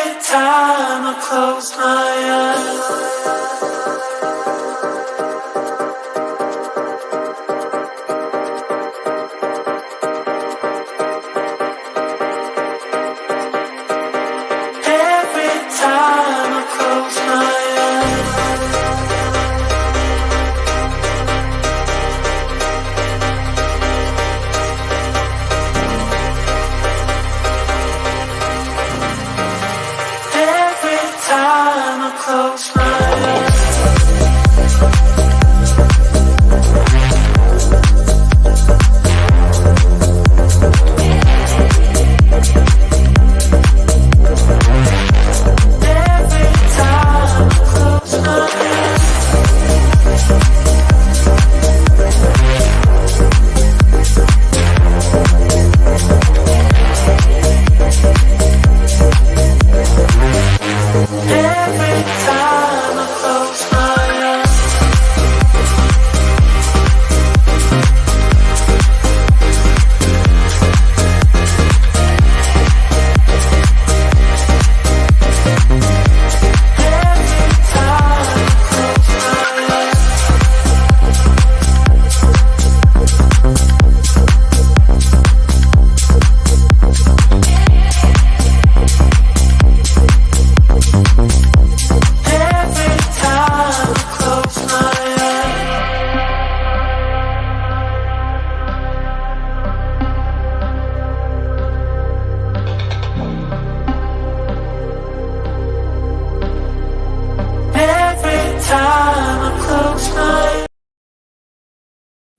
time I close my eyes. Every time I close my close my eyes.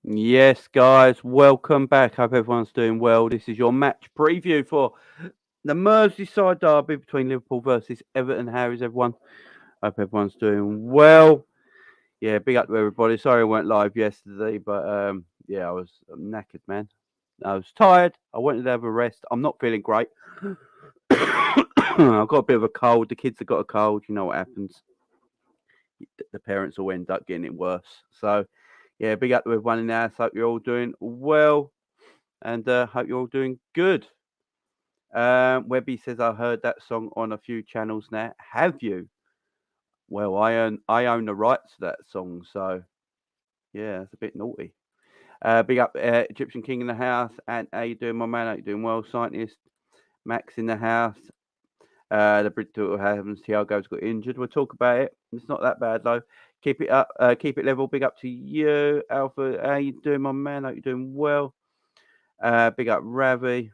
Yes, guys, welcome back. Hope everyone's doing well. This is your match preview for the Merseyside Derby between Liverpool versus Everton. How is everyone? Hope everyone's doing well. Yeah, big up to everybody. Sorry I weren't live yesterday, but yeah, I was knackered, man. I was tired. I wanted to have a rest. I'm not feeling great. I've got a bit of a cold. The kids have got a cold. You know what happens. The parents will end up getting it worse. So, yeah, big up to everyone in the house. Hope you're all doing well, and hope you're all doing good. Webby says I heard that song on a few channels now. Have you? Well, I own the rights to that song, so yeah, it's a bit naughty. Big up Egyptian King in the house, and how you doing, my man? How you doing? Well, scientist Max in the house. The Bridge happens. Thiago's got injured. We'll talk about it. It's not that bad though. Keep it up. Keep it level. Big up to you, Alpha. How you doing, my man? Hope you're doing well. Big up Ravi.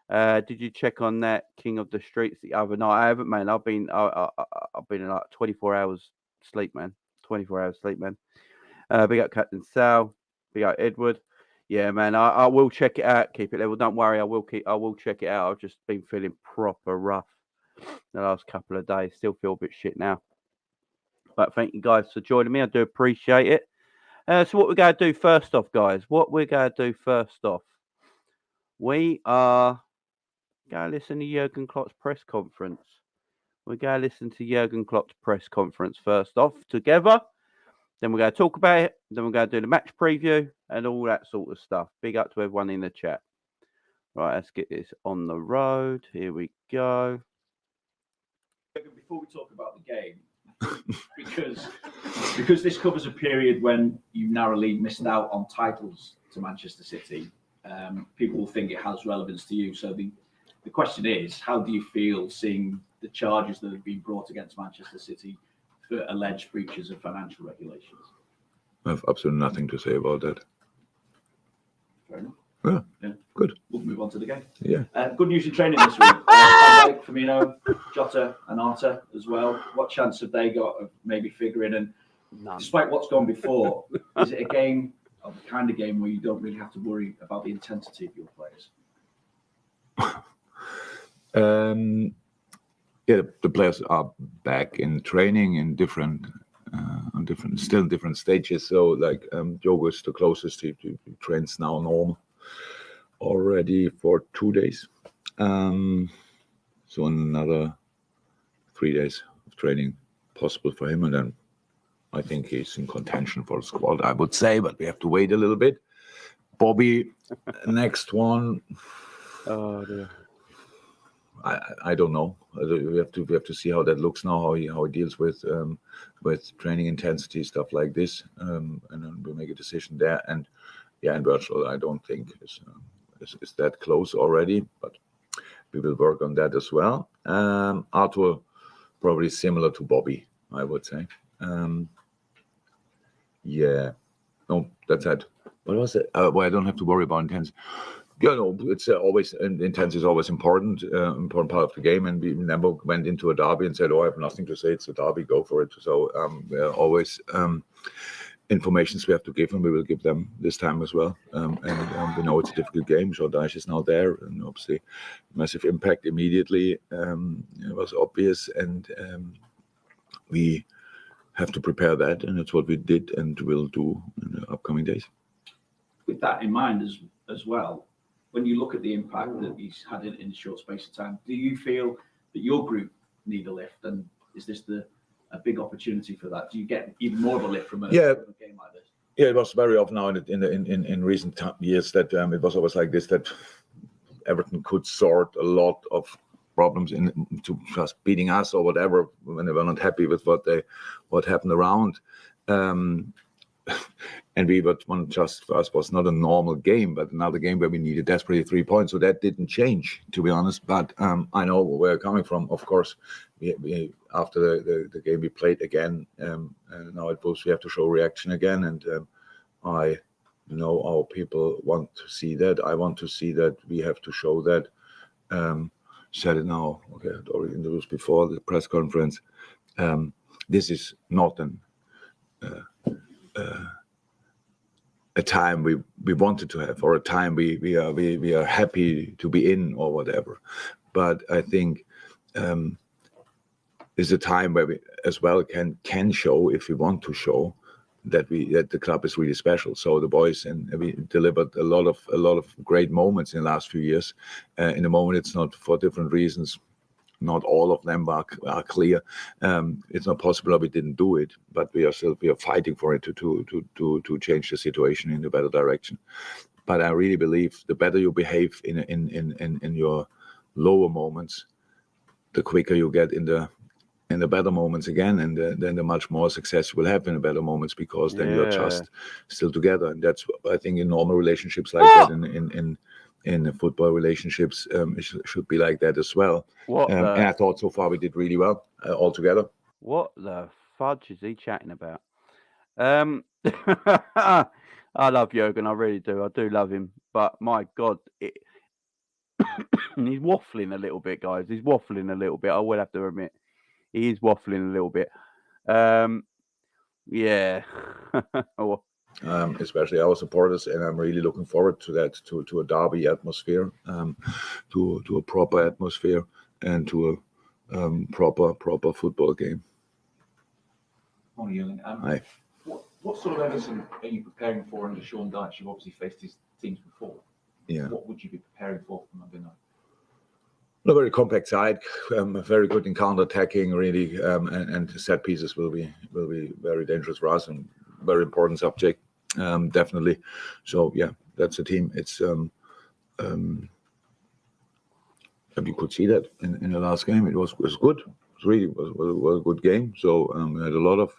Did you check on that King of the Streets the other night? I haven't, man. I've been in like 24 hours sleep, man. 24 hours sleep, man. Big up Captain Sal. Big up Edward. Yeah, man. I will check it out. Keep it level. Don't worry. I will check it out. I've just been feeling proper rough the last couple of days. Still feel a bit shit now. But thank you guys for joining me. I do appreciate it. So what we're going to do first off, guys. We are going to listen to Jurgen Klopp's press conference. We're going to listen to Jurgen Klopp's press conference first off together. Then we're going to talk about it. Then we're going to do the match preview and all that sort of stuff. Big up to everyone in the chat. Right, let's get this on the road. Here we go. Before we talk about the game, because this covers a period when you narrowly missed out on titles to Manchester City, people will think it has relevance to you. So the question is, how do you feel seeing the charges that have been brought against Manchester City for alleged breaches of financial regulations? I have absolutely nothing to say about that. Fair enough. Yeah, good. We'll move on to the game. Yeah. Good news in training this week. Like Firmino, Jota and Arta as well. What chance have they got of maybe figuring? And None. Despite what's gone before, is it a game of the kind of game where you don't really have to worry about the intensity of your players? Yeah, the players are back in training in different stages. So like Diogo is the closest. He trains now normal already for 2 days. So another 3 days of training possible for him, and then I think he's in contention for the squad, I would say, but we have to wait a little bit. Bobby, next one. Oh dear. I don't know. We have to see how that looks now. How he deals with training intensity, stuff like this, and then we'll make a decision there. And yeah, and virtual, I don't think is that close already, but we will work on that as well. Arthur, probably similar to Bobby, I would say. Yeah, no, that's it. What was it? Well, I don't have to worry about intensity. Yeah, no, it's always, intensity is always important part of the game, and we never went into a derby and said, "Oh, I have nothing to say. It's a derby. Go for it." So there are always informations we have to give, and we will give them this time as well. And we know it's a difficult game. Jordache is now there, and obviously, massive impact immediately. It was obvious, and we have to prepare that, and that's what we did and will do in the upcoming days. With that in mind as well, when you look at the impact that he's had in a short space of time, do you feel that your group need a lift? And is this a big opportunity for that? Do you get even more of a lift from a game like this? Yeah, it was very often now in recent years that it was always like this, that Everton could sort a lot of problems into just beating us or whatever when they were not happy with what happened around. And just for us was not a normal game, but another game where we needed desperately 3 points. So that didn't change, to be honest. But I know where we're coming from. Of course, we after the game we played again, and now it was we have to show reaction again. And I know our people want to see that. I want to see that. We have to show that. Said it now. Okay, I'd already introduced before the press conference. This is not a time we wanted to have, or a time we are happy to be in, or whatever. But I think is a time where we as well can show, if we want to show, that the club is really special. So the boys, and we delivered a lot of great moments in the last few years. In the moment, it's not, for different reasons. Not all of them are clear. It's not possible that we didn't do it, but we are fighting for it to change the situation in a better direction. But I really believe the better you behave in your lower moments, the quicker you get in the better moments again, and then the much more success you will have in the better moments, because then you're just still together. And that's, I think, in normal relationships like that, in the football relationships, it should be like that as well. And I thought so far we did really well all together. What the fudge is he chatting about? I love Jurgen, I really do. I do love him, but my God, he's waffling a little bit, guys. He's waffling a little bit. I will have to admit, he is waffling a little bit. Yeah. Especially our supporters, and I'm really looking forward to that, to a derby atmosphere, to a proper atmosphere, and to a proper football game. Morning, Jurgen. Hi. What sort of Everton are you preparing for under Sean Dyche? You've obviously faced his teams before. Yeah. What would you be preparing for Monday night? A very compact side, very good in counter-attacking, really, and set pieces will be very dangerous for us, and very important subject, definitely. So yeah, that's a team. It's and you could see that in the last game. It was good. It really was a good game. So we had a lot of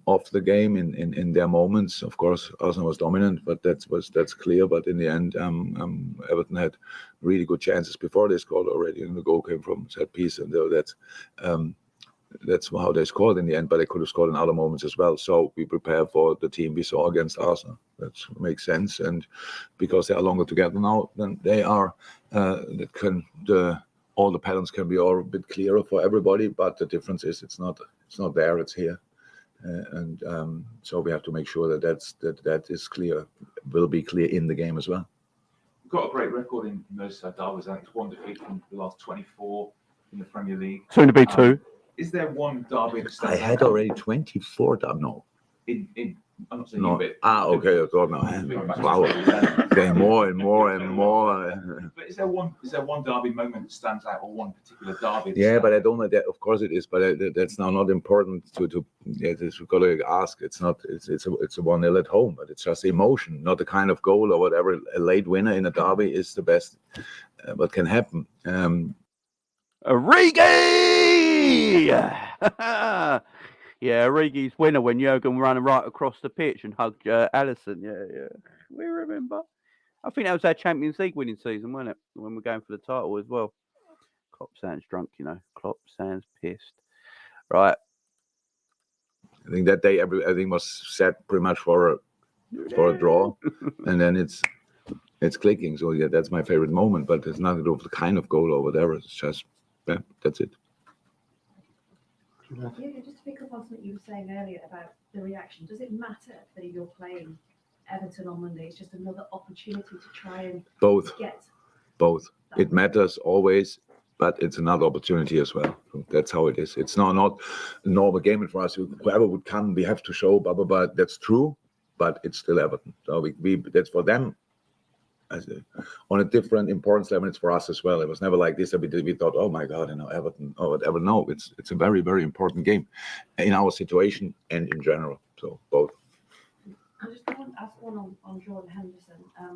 off the game in their moments. Of course, Arsenal was dominant, but that's clear. But in the end, Everton had really good chances before they scored already, and the goal came from set piece, and that's how they scored in the end. But they could have scored in other moments as well. So we prepare for the team we saw against Arsenal. That makes sense, and because they are longer together now than they are, all the patterns can be all a bit clearer for everybody. But the difference is it's not there, it's here. So we have to make sure that is clear, will be clear in the game as well. We've got a great record in Merseyside Derby. It's one defeat from the last 24 in the Premier League. Soon to be 2. Is there one derby that stands I had out? already 24. No. I'm not saying No. you, but Okay. I thought no. Wow. Getting more and more. But is there one derby moment that stands out, or one particular derby? Yeah, but I don't know that. Of course it is, but that's now not important to. Yeah, we've got to ask. It's not. It's a 1-0 at home, but it's just emotion, not the kind of goal or whatever. A late winner in a derby is the best what can happen. Origi! Yeah, Origi's winner when Jurgen ran right across the pitch and hugged Alisson. Yeah. We remember. I think that was our Champions League winning season, wasn't it? When we're going for the title as well. Klopp sounds drunk, you know. Klopp sounds pissed. Right. I think that day everything was set pretty much for a draw, and then it's clicking. So yeah, that's my favorite moment. But it's not the kind of goal or whatever. It's just that's it. Yeah, just to pick up on something you were saying earlier about the reaction. Does it matter that you're playing Everton on Monday? It's just another opportunity to try and get both. It matters always, but it's another opportunity as well. So that's how it is. It's not a normal game for us. Whoever would come, we have to show, blah, blah, blah. That's true, but it's still Everton. So we that's for them. On a different importance level, it's for us as well. It was never like this. We thought, oh my God, Everton or whatever. No, it's a very, very important game in our situation and in general. So both. I just want to ask one on Jordan Henderson. I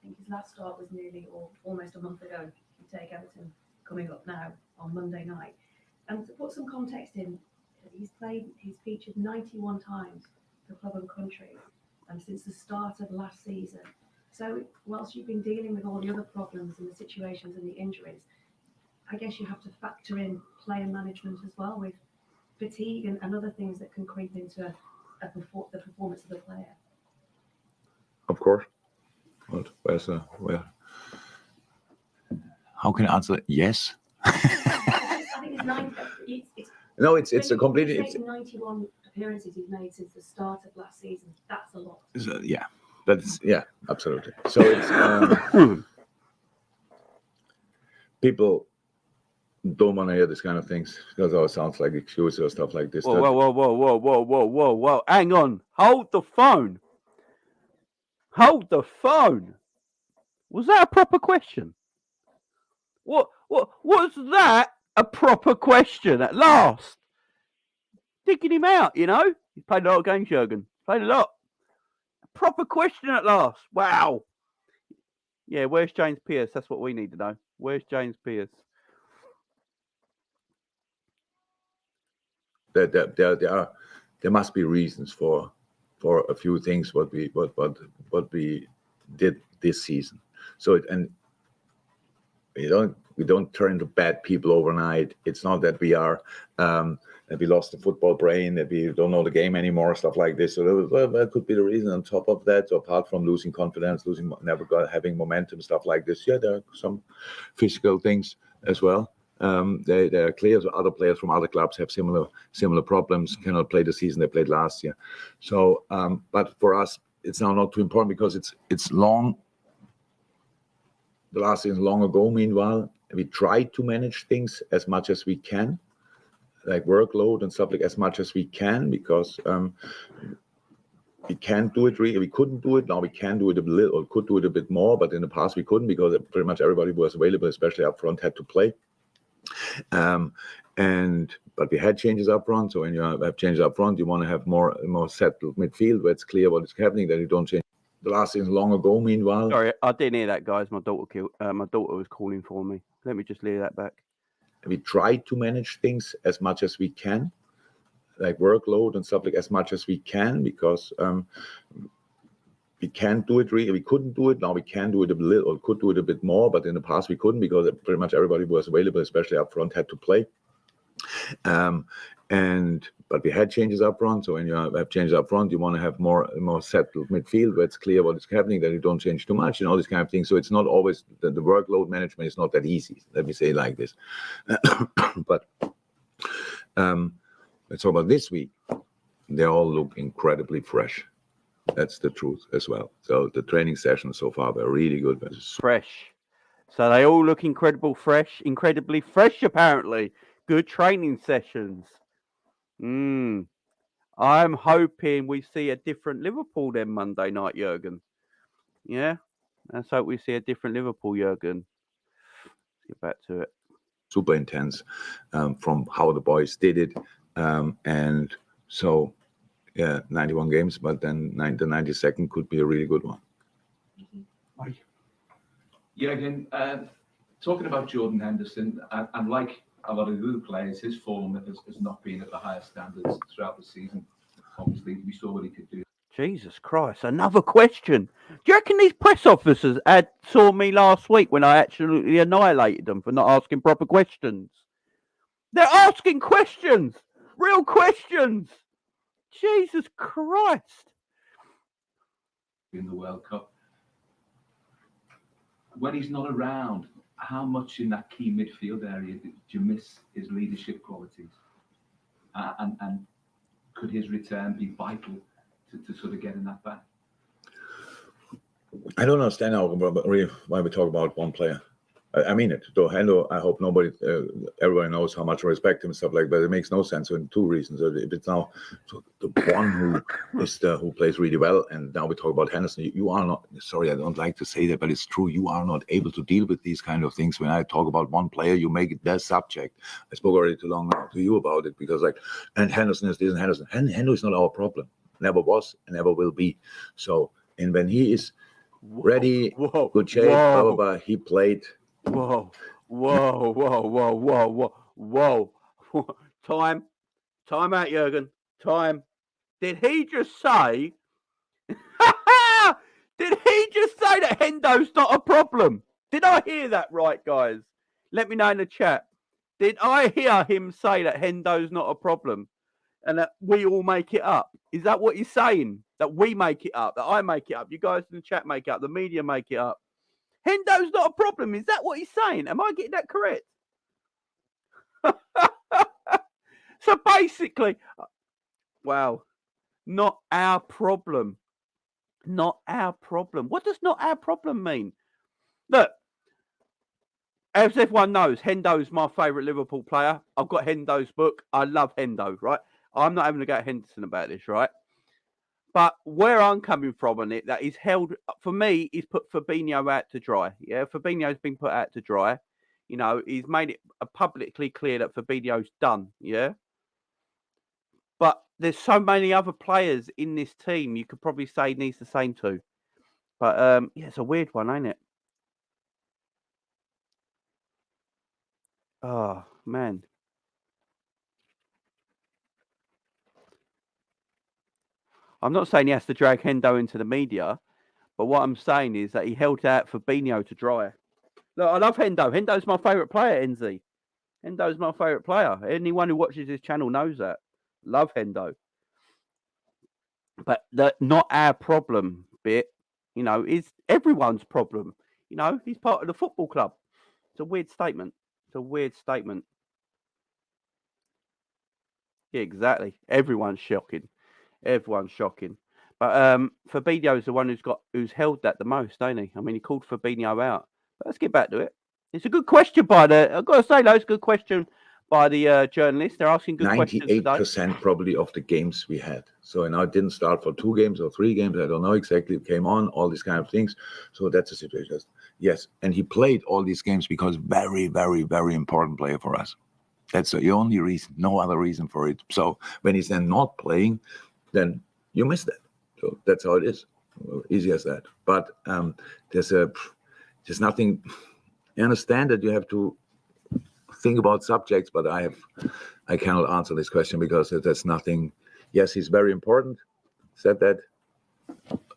think his last start was nearly or almost a month ago. You take Everton coming up now on Monday night. And to put some context in, he's featured 91 times for club and country since the start of last season. So whilst you've been dealing with all the other problems and the situations and the injuries, I guess you have to factor in player management as well with fatigue and other things that can creep into the performance of the player. Of course. But where? How can I answer? Yes. I think it's no, it's a completely. It's 91 appearances he's made since the start of last season. That's a lot. Yeah. Absolutely. So it's people don't want to hear this kind of things because it sounds like excuses or stuff like this. Whoa. Hang on. Hold the phone. Was that a proper question? What was that a proper question at last? Digging him out, you know? He's played a lot of games, Jurgen. Played a lot. Proper question at last. Wow. Yeah, where's James Pearce? That's what we need to know. Where's James Pearce? There must be reasons for a few things what we did this season. So we don't turn into bad people overnight. It's not that we are that we lost the football brain, that we don't know the game anymore, stuff like this. So that could be the reason. On top of that, so apart from losing confidence, having momentum, stuff like this, yeah, there are some physical things as well. They are clear. So other players from other clubs have similar problems. Cannot play the season they played last year. So, but for us, it's now not too important because it's long. The last season is long ago. Meanwhile, we try to manage things as much as we can, like workload and stuff like as much as we can, because we can't do it really. We couldn't do it. Now we can do it a little, or could do it a bit more, but in the past we couldn't because pretty much everybody who was available, especially up front, had to play. But we had changes up front. So when you have changes up front, you want to have more settled midfield where it's clear what is happening, that you don't change. The last season long ago, meanwhile. Sorry, I didn't hear that, guys. My daughter was calling for me. Let me just hear that back. We try to manage things as much as we can, like workload and stuff like as much as we can, because we can't do it really. We couldn't do it. Now we can do it a little, or could do it a bit more, but in the past we couldn't because pretty much everybody who was available, especially up front, had to play. But we had changes up front. So when you have changes up front, you want to have more settled midfield where it's clear what is happening, that you don't change too much and all these kind of things. So it's not always the workload management is not that easy. Let me say it like this. But let's talk about this week. They all look incredibly fresh. That's the truth as well. So the training sessions so far were really good. Fresh. So they all look incredibly fresh, apparently. Good training sessions. I'm hoping we see a different Liverpool then Monday night, Jurgen. Yeah? Let's hope we see a different Liverpool, Jurgen. Let's get back to it. Super intense from how the boys did it. And so, yeah, 91 games, but then the 92nd could be a really good one. Jurgen, Talking about Jordan Henderson, and like a lot of the other players, his form has not been at the highest standards throughout the season. Obviously, we saw what he could do. Jesus Christ, another question. Do you reckon these press officers saw me last week when I absolutely annihilated them for not asking proper questions? They're asking questions, real questions. Jesus Christ. In the World Cup. When he's not around, how much in that key midfield area do you miss his leadership qualities? And could his return be vital to sort of getting that back? I don't understand why we talk about one player. I mean it. So Hendo, I hope everybody knows how much I respect him and stuff like that. But it makes no sense for two reasons. If it's now the one who plays really well, and now we talk about Henderson, you are not, sorry, I don't like to say that, but it's true. You are not able to deal with these kind of things. When I talk about one player, you make it their subject. I spoke already too long now to you about it because and Henderson is this and Henderson. Hendo is not our problem. Never was and never will be. So, and when he is ready, good shape, blah, blah, blah, he played. Whoa. Time out, Jurgen. Time. Did he just say that Hendo's not a problem? Did I hear that right, guys? Let me know in the chat. Did I hear him say that Hendo's not a problem and that we all make it up? Is that what he's saying? That we make it up, that I make it up, you guys in the chat make it up, the media make it up? Hendo's not a problem. Is that what he's saying? Am I getting that correct? So basically, wow, not our problem. Not our problem. What does not our problem mean? Look, as everyone knows, Hendo's my favourite Liverpool player. I've got Hendo's book. I love Hendo, right? I'm not having to go at Henderson about this, right? But where I'm coming from on it, that is held, for me, he's put Fabinho out to dry. Yeah, Fabinho's been put out to dry. You know, he's made it publicly clear that Fabinho's done, yeah? But there's so many other players in this team you could probably say needs the same to. But, yeah, it's a weird one, ain't it? Oh, man. I'm not saying he has to drag Hendo into the media, but what I'm saying is that he held out Fabinho to dry. Look, I love Hendo. Hendo's my favourite player, Enzi. Hendo's my favourite player. Anyone who watches this channel knows that. Love Hendo. But the not our problem bit, you know, is everyone's problem. You know, he's part of the football club. It's a weird statement. It's a weird statement. Yeah, exactly. Everyone's shocking. Everyone's shocking. But Fabinho's the one who's held that the most, ain't he? I mean, he called Fabinho out. But let's get back to it. It's a good question I've got to say, though, it's a good question by the journalists. They're asking good questions today. 98% probably of the games we had. So now it didn't start for 2 games or 3 games. I don't know exactly. It came on, all these kind of things. So that's the situation. Yes. And he played all these games because very, very, very important player for us. That's the only reason. No other reason for it. So when he's then not playing, then you miss that. So that's how it is. Easy as that. But there's nothing. I understand that you have to think about subjects, but I cannot answer this question because there's nothing. Yes, he's very important. Said that.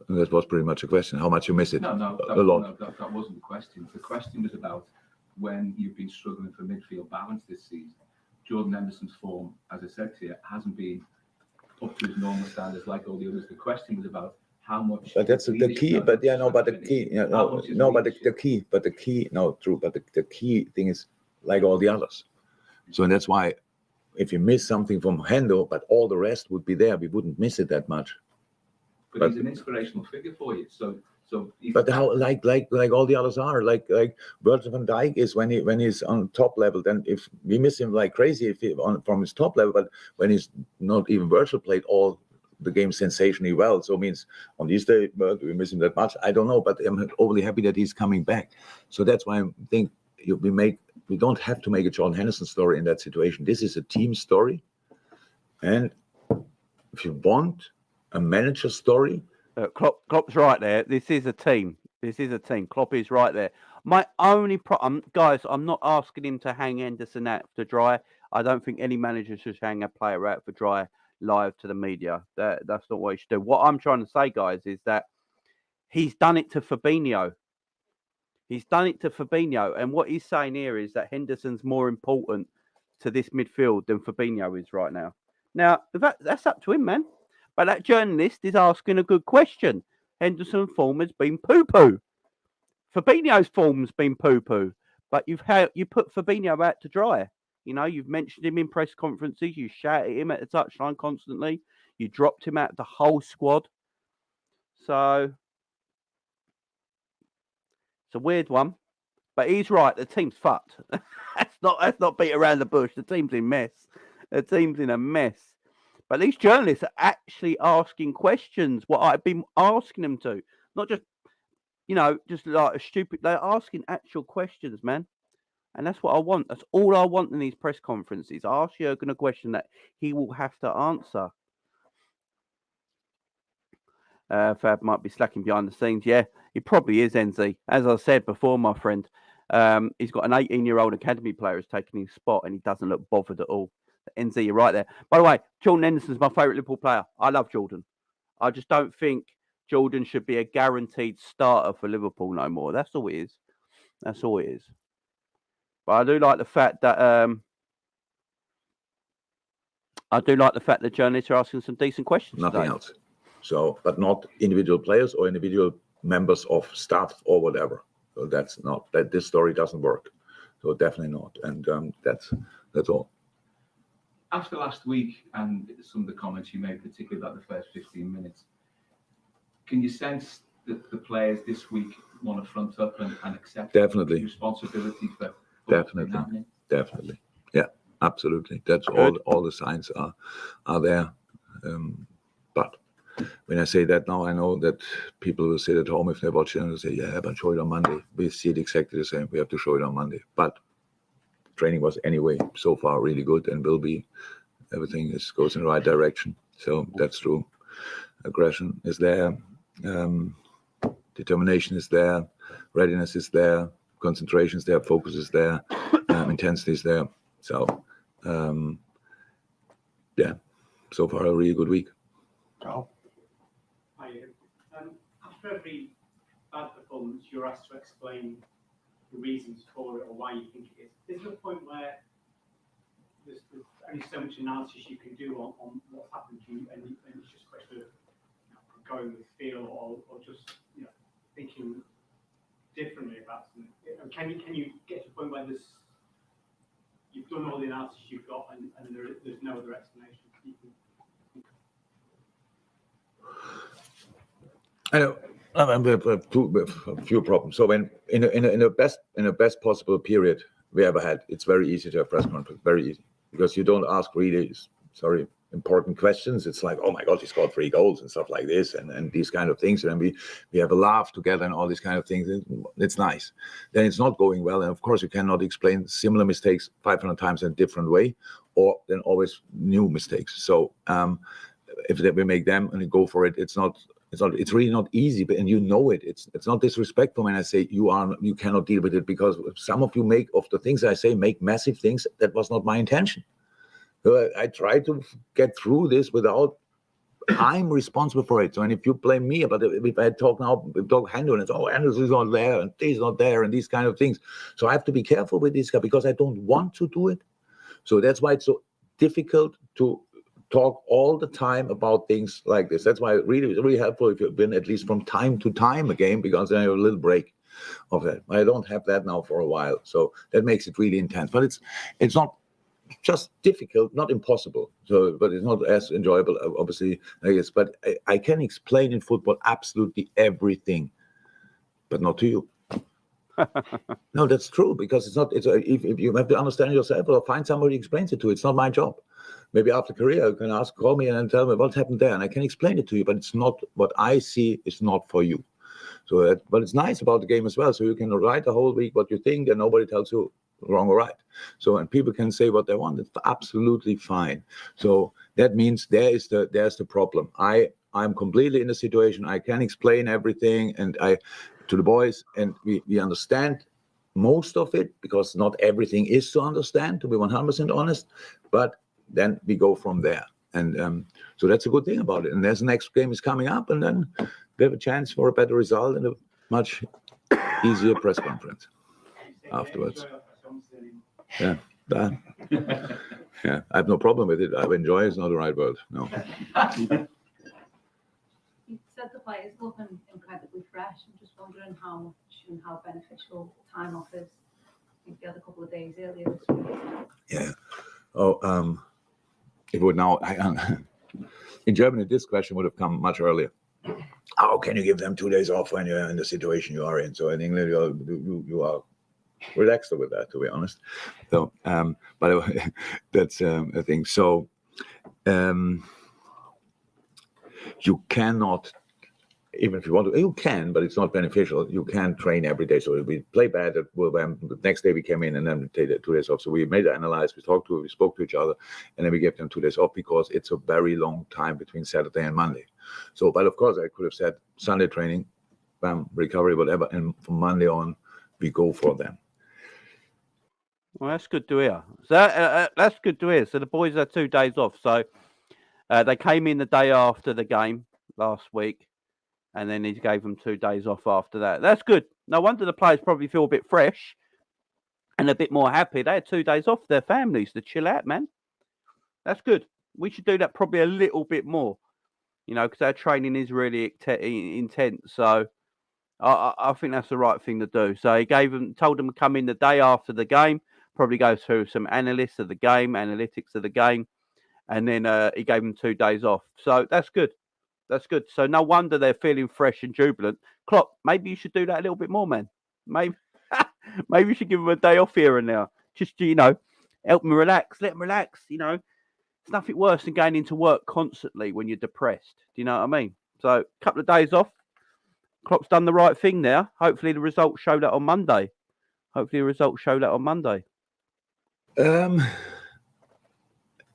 And that was pretty much a question. How much you miss it? No, a lot. No, that wasn't the question. The question was about when you've been struggling for midfield balance this season. Jordan Henderson's form, as I said to you, hasn't been up to his normal standards like all the others. The question was about how much. But that's the key. But yeah, no. But the key. Yeah, no. But the key. But the key. No, true. But the key thing is like all the others. So that's why, if you miss something from Hendo, but all the rest would be there, we wouldn't miss it that much. But he's an inspirational figure for you. So. But how like all the others are like Virgil van Dijk is when he's on top level. Then if we miss him like crazy from his top level, but when he's not even Virgil played all the games sensationally well. So it means on this day, do we miss him that much? I don't know, but I'm overly happy that he's coming back. So that's why I think we don't have to make a Jordan Henderson story in that situation. This is a team story, and if you want a manager story. Klopp's right there. This is a team. Klopp is right there. My only problem, guys, I'm not asking him to hang Henderson out to dry. I don't think any manager should hang a player out for dry live to the media. That's not what he should do. What I'm trying to say, guys, is that he's done it to Fabinho. He's done it to Fabinho. And what he's saying here is that Henderson's more important to this midfield than Fabinho is right now. Now, that's up to him, man. But that journalist is asking a good question. Henderson's form has been poo-poo. Fabinho's form's been poo-poo. But you put Fabinho out to dry. You know, you've mentioned him in press conferences. You shout at him at the touchline constantly. You dropped him out of the whole squad. So it's a weird one. But he's right. The team's fucked. That's not beat around the bush. The team's in mess. The team's in a mess. But these journalists are actually asking questions. What I've been asking them to, not just, you know, just like a stupid. They're asking actual questions, man. And that's what I want. That's all I want in these press conferences. Ask Jurgen a question that he will have to answer. Fab might be slacking behind the scenes. Yeah, he probably is, NZ. As I said before, my friend, he's got an 18-year-old academy player who's taking his spot and he doesn't look bothered at all. NZ, you're right there. By the way, Jordan Henderson's my favourite Liverpool player. I love Jordan. I just don't think Jordan should be a guaranteed starter for Liverpool no more. That's all it is. That's all it is. But I do like the fact that journalists are asking some decent questions. Nothing today. else. So, but not individual players or individual members of staff or whatever. So that's not that. This story doesn't work. So definitely not. And that's all. After last week and some of the comments you made, particularly about the first 15 minutes, can you sense that the players this week want to front up and accept Definitely responsibility for Definitely. happening? Definitely. Yeah, absolutely. That's all the signs are there. But when I say that now, I know that people will sit at home if they watch it and say, yeah, but show it on Monday. We see it exactly the same. We have to show it on Monday. But training was anyway so far really good and will be. Everything goes in the right direction. So that's true. Aggression is there. Determination is there. Readiness is there. Concentration is there. Focus is there. Intensity is there. So, yeah, so far a really good week. Hi, after every bad performance, you're asked to explain the reasons for it or why you think it is. Is there a point where there's only so much analysis you can do on what's happened to you, and it's just a question of going with feel or just thinking differently about something? Can you get to a point where you've done all the analysis you've got and there's no other explanation? I know. We have a few problems. So when in the best possible period we ever had, it's very easy to have press conference. Very easy, because you don't ask really important questions. It's like, oh my God, he scored 3 goals and stuff like this, and these kind of things. And then we have a laugh together and all these kind of things. It's nice. Then it's not going well, and of course you cannot explain similar mistakes 500 times in a different way, or then always new mistakes. So if we make them and we go for it, it's really not easy, and you know it. It's not disrespectful when I say you cannot deal with it, because some of you make of the things I say make massive things. That was not my intention. So I try to get through this without. I'm responsible for it. So, and if you blame me about it, if I talk Hendo and it's Anderson's not there and he's not there and these kind of things, so I have to be careful with this guy because I don't want to do it. So that's why it's so difficult to talk all the time about things like this. That's why it's really helpful if you've been at least from time to time a game, because then you have a little break of that. I don't have that now for a while, so that makes it really intense. But it's not just difficult, not impossible. So, but it's not as enjoyable, obviously, I guess. But I can explain in football absolutely everything, but not to you. No, that's true, because it's not. If you have to understand yourself or find somebody who explains it to you. It's not my job. Maybe after career, you can call me and tell me what happened there, and I can explain it to you. But it's not what I see. Is not for you. So, but it's nice about the game as well. So you can write the whole week what you think, and nobody tells you wrong or right. So, and people can say what they want. It's absolutely fine. So that means there's the problem. I'm completely in the situation. I can explain everything, and to the boys, and we understand most of it, because not everything is to understand, to be 100% honest, but then we go from there. And so that's a good thing about it. And there's the next game is coming up, and then we have a chance for a better result and a much easier press conference afterwards. Yeah, yeah, I have no problem with it. I enjoy it. It's not the right word. No. You said the players looking incredibly fresh. I'm just wondering how much and how beneficial time off is. I think the other couple of days earlier this week. Yeah. Oh, it would now. In Germany, this question would have come much earlier. How can you give them 2 days off when you're in the situation you are in? So in England, you are relaxed with that, to be honest. So, but that's a thing. So you cannot, even if you want to, you can, but it's not beneficial. You can't train every day. So we play bad. The next day we came in and then we take 2 days off. So we made an analysis. We spoke to each other, and then we gave them 2 days off because it's a very long time between Saturday and Monday. So, but of course, I could have said Sunday training, bam, recovery, whatever, and from Monday on, we go for them. Well, that's good to hear. So that's good to hear. So the boys had 2 days off. So they came in the day after the game last week, and then he gave them 2 days off after that. That's good. No wonder the players probably feel a bit fresh and a bit more happy. They had 2 days off their families to chill out, man. That's good. We should do that probably a little bit more, because our training is really intense. So I think that's the right thing to do. So he told them to come in the day after the game, probably go through some analytics of the game, and then he gave them 2 days off. So that's good. That's good. So no wonder they're feeling fresh and jubilant. Klopp, maybe you should do that a little bit more, man. Maybe you should give them a day off here and now. Just, help them relax. Let them relax, It's nothing worse than going into work constantly when you're depressed. Do you know what I mean? So a couple of days off. Klopp's done the right thing there. Hopefully the results show that on Monday.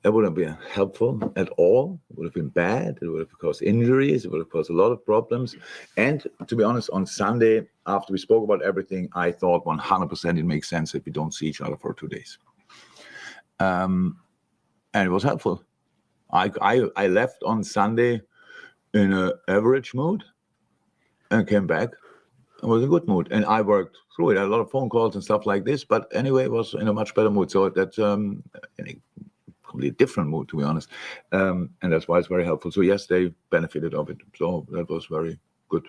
That wouldn't be helpful at all. It would have been bad. It would have caused injuries. It would have caused a lot of problems. And to be honest, on Sunday, after we spoke about everything, I thought 100% it makes sense if we don't see each other for 2 days. And it was helpful. I left on Sunday in an average mood and came back. It was a good mood. And I worked through it. I had a lot of phone calls and stuff like this. But anyway, it was in a much better mood. So that's completely different mood, to be honest, and that's why it's very helpful. So yes, they benefited of it, so that was very good.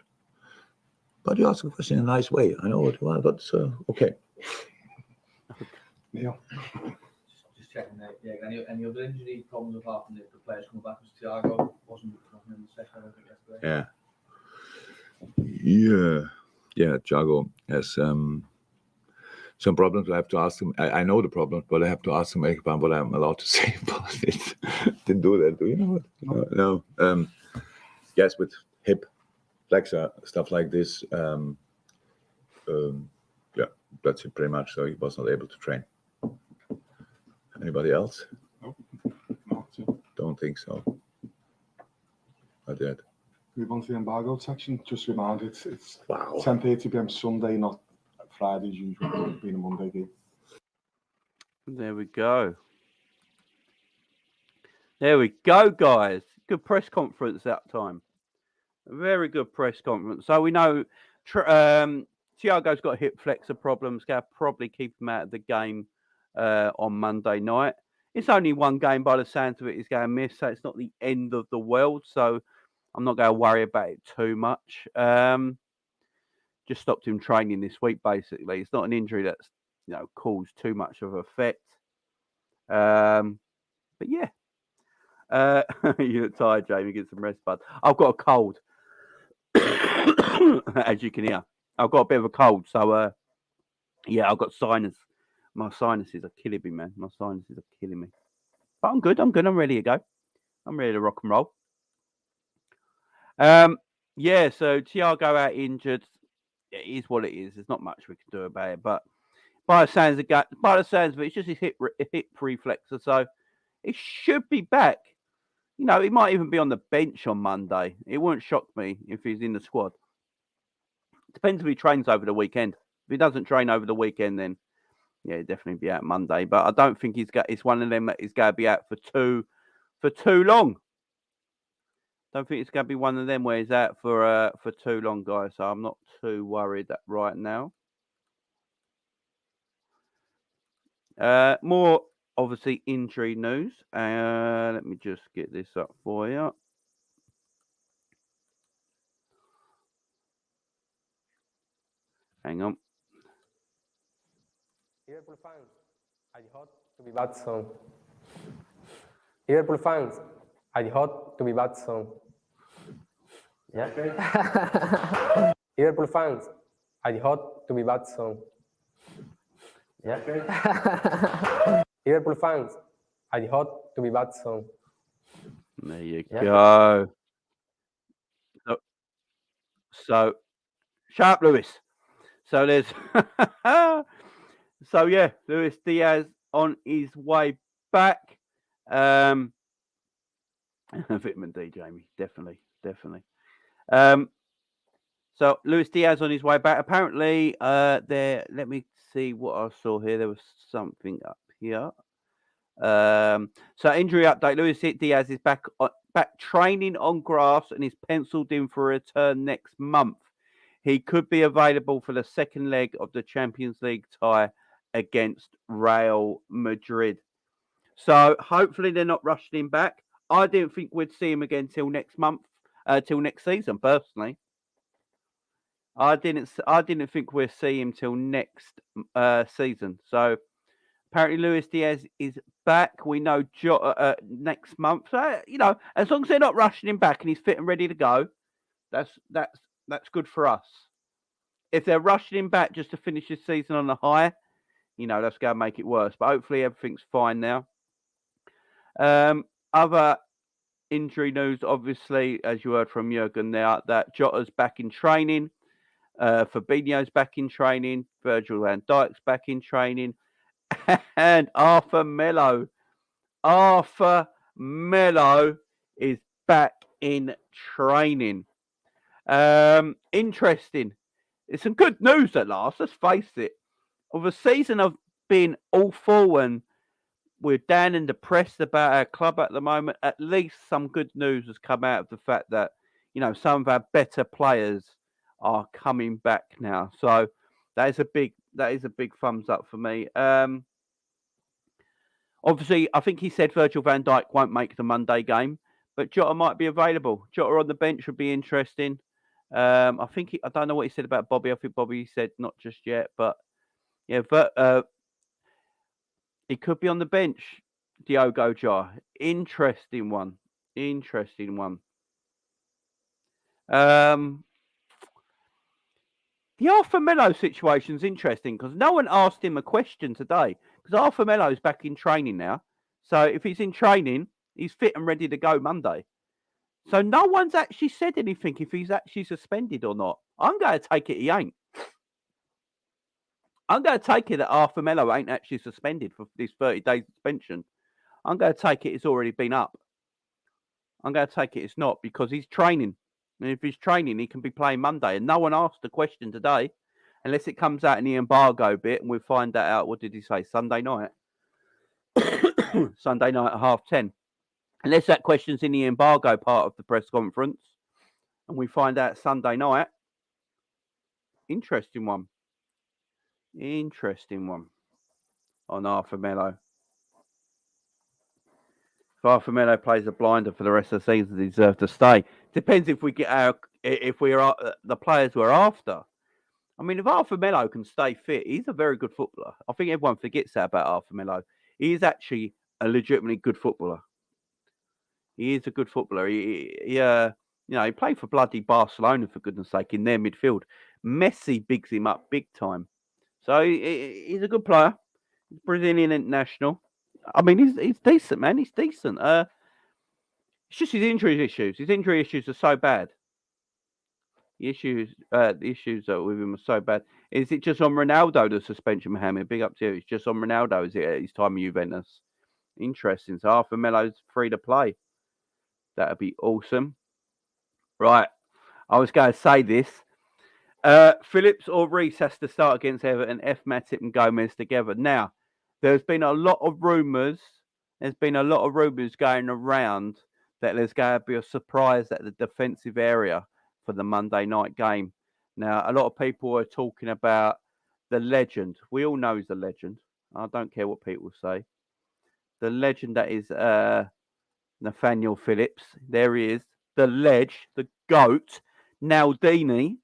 But you asked the question in a nice way. I know what you want, but okay. Neil, just checking that. Yeah, any other injury problems apart from the players coming back? Was Thiago wasn't in the session yesterday? Yeah. Thiago has some problems. I have to ask him. I know the problems, but I have to ask him about what I'm allowed to say about it. Didn't do that. Do you know what? No. Yes, with hip flexor, stuff like this. Yeah, that's it pretty much. So he was not able to train. Anybody else? No. Don't think so. I did. Move on to the embargo section. Just remind it's 10:30 p.m. Sunday, not Friday as usual, being a Monday game. There we go. Guys. Good press conference that time. A very good press conference. So we know Thiago's got hip flexor problems. Going to probably keep him out of the game on Monday night. It's only one game by the sounds of it he's going to miss, so it's not the end of the world. So I'm not going to worry about it too much. Just stopped him training this week, basically. It's not an injury that's, caused too much of effect. But yeah. You look tired, Jamie. Get some rest, bud. I've got a cold. As you can hear. I've got a bit of a cold. So, yeah, I've got sinus. My sinuses are killing me, man. But I'm good. I'm ready to go. I'm ready to rock and roll. Yeah, so Thiago out injured. It is what it is. There's not much we can do about it. But by the sounds of it, it's just his hip reflexor. So it should be back. He might even be on the bench on Monday. It wouldn't shock me if he's in the squad. Depends if he trains over the weekend. If he doesn't train over the weekend, then yeah, he'll definitely be out Monday. But I don't think it's one of them that is going to be out for too long. Don't think it's going to be one of them where he's out for too long, guys. So I'm not too worried right now. More obviously injury news. Let me just get this up for you. Hang on. Liverpool fans, are you hot to be bad song? Liverpool fans, are you hot to be bad song? Yeah. Liverpool fans, are you hot to be bad song? Yeah. Liverpool fans, are you hot to be bad song? There you go. So shut up, Lewis. So there's so yeah, Luis Diaz on his way back. Vitamin D, Jamie, definitely. So Luis Diaz on his way back. Apparently, there. Let me see what I saw here. There was something up here. So injury update: Luis Diaz is back training on grass and is penciled in for a return next month. He could be available for the second leg of the Champions League tie against Real Madrid. So hopefully they're not rushing him back. I didn't think we'd see him again till next month, till next season. Personally, I didn't think we'd see him till next season. So apparently Luis Diaz is back. We know next month. So as long as they're not rushing him back and he's fit and ready to go, that's good for us. If they're rushing him back just to finish this season on a high, that's going to make it worse. But hopefully everything's fine now. Other injury news, obviously, as you heard from Jurgen there, that Jota's back in training. Fabinho's back in training. Virgil van Dijk's back in training. And Arthur Melo is back in training. Interesting. It's some good news at last, let's face it. Of a season of being awful and we're down and depressed about our club at the moment, at least some good news has come out of the fact that, some of our better players are coming back now. So that is a big thumbs up for me. Obviously, I think he said Virgil van Dijk won't make the Monday game, but Jota might be available. Jota on the bench would be interesting. I don't know what he said about Bobby. I think Bobby said not just yet, but yeah, he could be on the bench. Diogo Jota, interesting one. The Arthur Melo situation is interesting because no one asked him a question today. Because Arthur Melo's back in training now, so if he's in training, he's fit and ready to go Monday. So no one's actually said anything if he's actually suspended or not. I'm going to take it he ain't. I'm going to take it that Arthur Melo ain't actually suspended for this 30-day suspension. I'm going to take it it's already been up. I'm going to take it it's not because he's training. And if he's training, he can be playing Monday. And no one asked the question today, unless it comes out in the embargo bit and we'll find that out. What did he say? Sunday night? Sunday night at 10:30. Unless that question's in the embargo part of the press conference and we find out Sunday night. Interesting one on Arthur Melo. If Arthur Melo plays a blinder for the rest of the season, he deserves to stay. Depends if we get the players we're after. I mean, if Arthur Melo can stay fit, he's a very good footballer. I think everyone forgets that about Arthur Melo. He is actually a legitimately good footballer. He is a good footballer. He played for bloody Barcelona, for goodness sake, in their midfield. Messi bigs him up big time. So he's a good player. He's Brazilian international. I mean, he's decent, man. He's decent. It's just his injury issues. His injury issues are so bad. The issues that with him are so bad. Is it just on Ronaldo, the suspension, Mohammed? Big up to you. It's just on Ronaldo, is it, at his time at Juventus? Interesting. So Arthur Melo's free to play. That would be awesome. Right. I was going to say this. Phillips or Reece has to start against Everton. F. Matip and Gomez together. Now, there's been a lot of rumours. There's been a lot of rumours going around that there's going to be a surprise at the defensive area for the Monday night game. Now, a lot of people are talking about the legend. We all know he's a legend. I don't care what people say. The legend that is Nathaniel Phillips. There he is. The ledge, the GOAT, Naldini.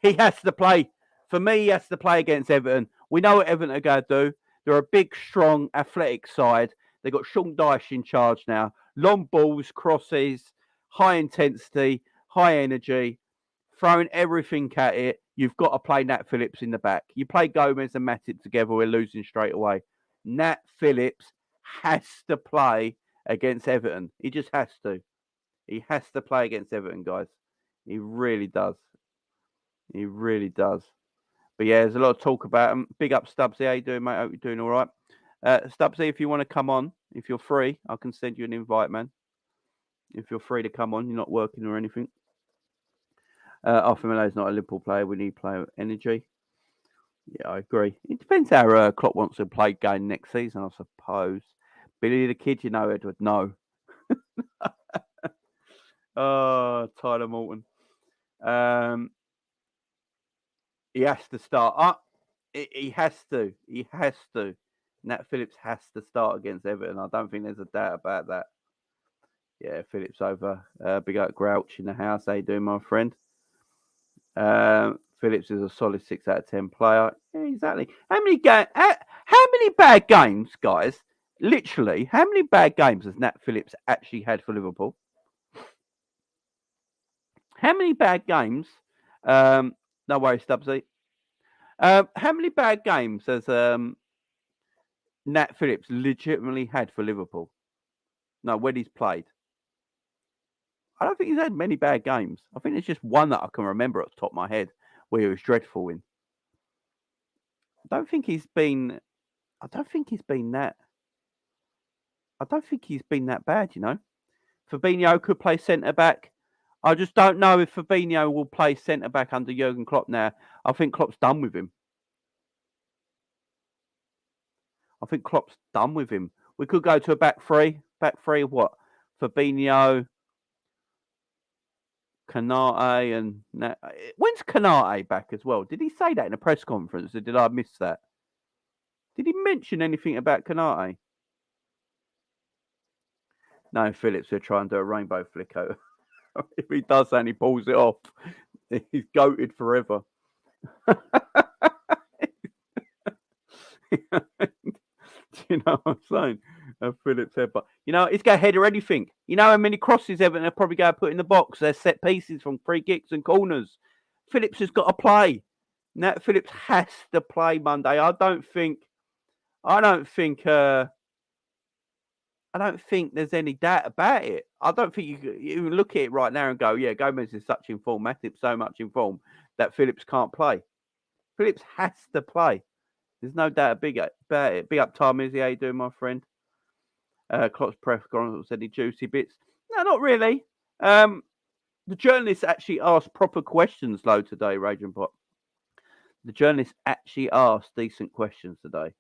He has to play. For me, he has to play against Everton. We know what Everton are going to do. They're a big, strong, athletic side. They've got Sean Dyche in charge now. Long balls, crosses, high intensity, high energy, throwing everything at it. You've got to play Nat Phillips in the back. You play Gomez and Matip together, we're losing straight away. Nat Phillips has to play against Everton. He just has to. He has to play against Everton, guys. He really does. He really does. But yeah, there's a lot of talk about him. Big up, Stubbsy. How you doing, mate? Hope you're doing all right. Stubbsy, if you want to come on, if you're free, I can send you an invite, man. If you're free to come on, you're not working or anything. Arthur Miller's not a Liverpool player. We need player energy. Yeah, I agree. It depends how Klopp wants to play game next season, I suppose. Billy the Kid, you know, Edward, no. Oh, Tyler Morton. He has to start. He has to. He has to. Nat Phillips has to start against Everton. I don't think there's a doubt about that. Yeah, Phillips over. Big up Grouch in the house. How you doing, my friend? Phillips is a solid 6 out of 10 player. Yeah, exactly. How many bad games, guys? Literally, how many bad games has Nat Phillips actually had for Liverpool? How many bad games? No worries, Stubbsy. How many bad games has Nat Phillips legitimately had for Liverpool? No, when he's played. I don't think he's had many bad games. I think there's just one that I can remember at the top of my head where he was dreadful in. I don't think he's been that bad, you know. Fabinho could play centre back. I just don't know if Fabinho will play centre back under Jurgen Klopp now. I think Klopp's done with him. We could go to a back three. Back three of what? Fabinho, Canate, and when's Canate back as well? Did he say that in a press conference, or did I miss that? Did he mention anything about Canate? No, Phillips will try and do a rainbow flick. If he does and he pulls it off, he's goated forever. Do you know what I'm saying? Phillips headbutt. You know, he's going to header anything. You know how many crosses Everton are probably going to put in the box? They're set pieces from free kicks and corners. Phillips has got to play. Nat Phillips has to play Monday. I don't think there's any doubt about it. I don't think you look at it right now and go, yeah, Gomez is such in form, Matip so much in form that Phillips can't play. Phillips has to play. There's no doubt about it. Big up, Tom. Izzy, how you doing, my friend? Klopp's press conference, any juicy bits? No, not really. The journalists actually asked proper questions, though, today, Rage and Pop. The journalists actually asked decent questions today.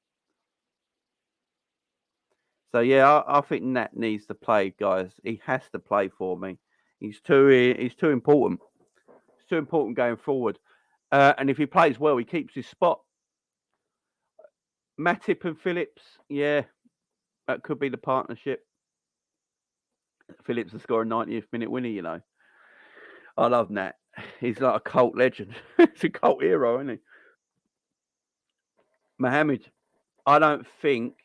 So, yeah, I think Nat needs to play, guys. He has to play for me. He's too important. It's too important going forward. And if he plays well, he keeps his spot. Matip and Phillips, yeah, that could be the partnership. Phillips will score a 90th minute winner, you know. I love Nat. He's like a cult legend. He's a cult hero, isn't he? Mohamed, I don't think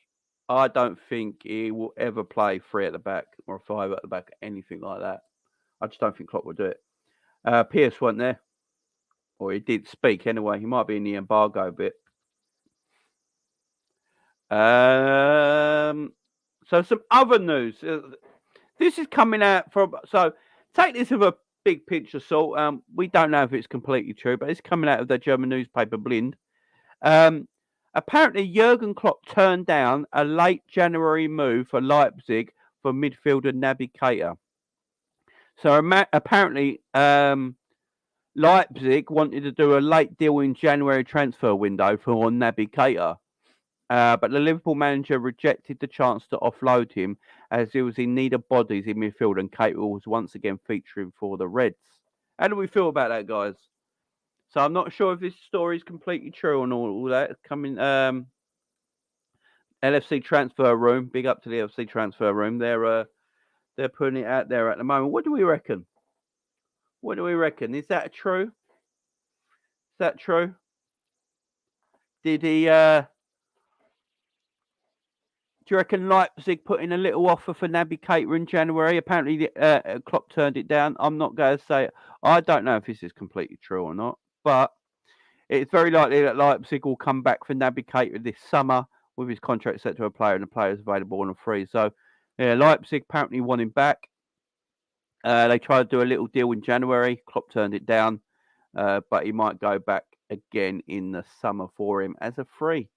he will ever play 3 at the back or 5 at the back, anything like that. I just don't think Klopp will do it. Pierce wasn't there. Or he did speak anyway. He might be in the embargo bit. So some other news. This is coming out from. So take this with a big pinch of salt. We don't know if it's completely true, but it's coming out of the German newspaper Blind. Apparently, Jurgen Klopp turned down a late January move for Leipzig for midfielder Naby Keita. So apparently, Leipzig wanted to do a late deal in January transfer window for Naby Keita. But the Liverpool manager rejected the chance to offload him as he was in need of bodies in midfield, and Keita was once again featuring for the Reds. How do we feel about that, guys? So I'm not sure if this story is completely true and all that. Coming, LFC transfer room. Big up to the LFC transfer room. They're putting it out there at the moment. What do we reckon? What do we reckon? Is that true? Is that true? Did he? Do you reckon Leipzig put in a little offer for Naby Keita in January? Apparently, Klopp turned it down. I'm not going to say. I don't know if this is completely true or not, but it's very likely that Leipzig will come back for Naby Keita this summer with his contract set to a player and the player is available on a free. So, yeah, Leipzig apparently want him back. They tried to do a little deal in January. Klopp turned it down, but he might go back again in the summer for him as a free.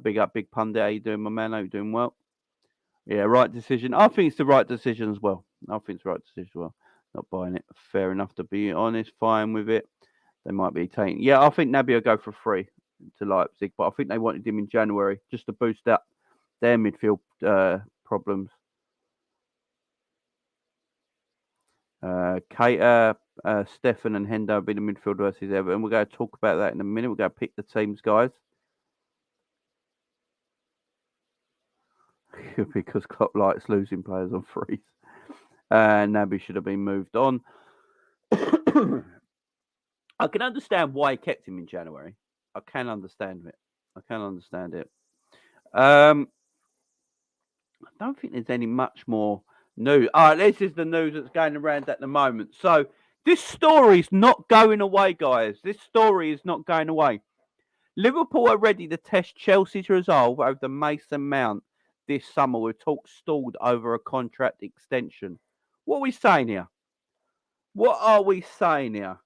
Big up, Big Pundit. How you doing, my man? How you doing? Well, yeah, right decision. I think it's the right decision as well. Not buying it. Fair enough, to be honest. Fine with it. They might be taking. Yeah, I think Naby will go for free to Leipzig, but I think they wanted him in January just to boost up their midfield problems. Keita, Stefan, and Hendo will be the midfield versus Everton. We're going to talk about that in a minute. We're going to pick the teams, guys. Because Klopp likes losing players on frees. Naby should have been moved on. I can understand why he kept him in January. I can understand it. I don't think there's any much more news. All right, this is the news that's going around at the moment. So this story is not going away, guys. This story is not going away. Liverpool are ready to test Chelsea's resolve over the Mason Mount this summer, with talks stalled over a contract extension. What are we saying here? What are we saying here?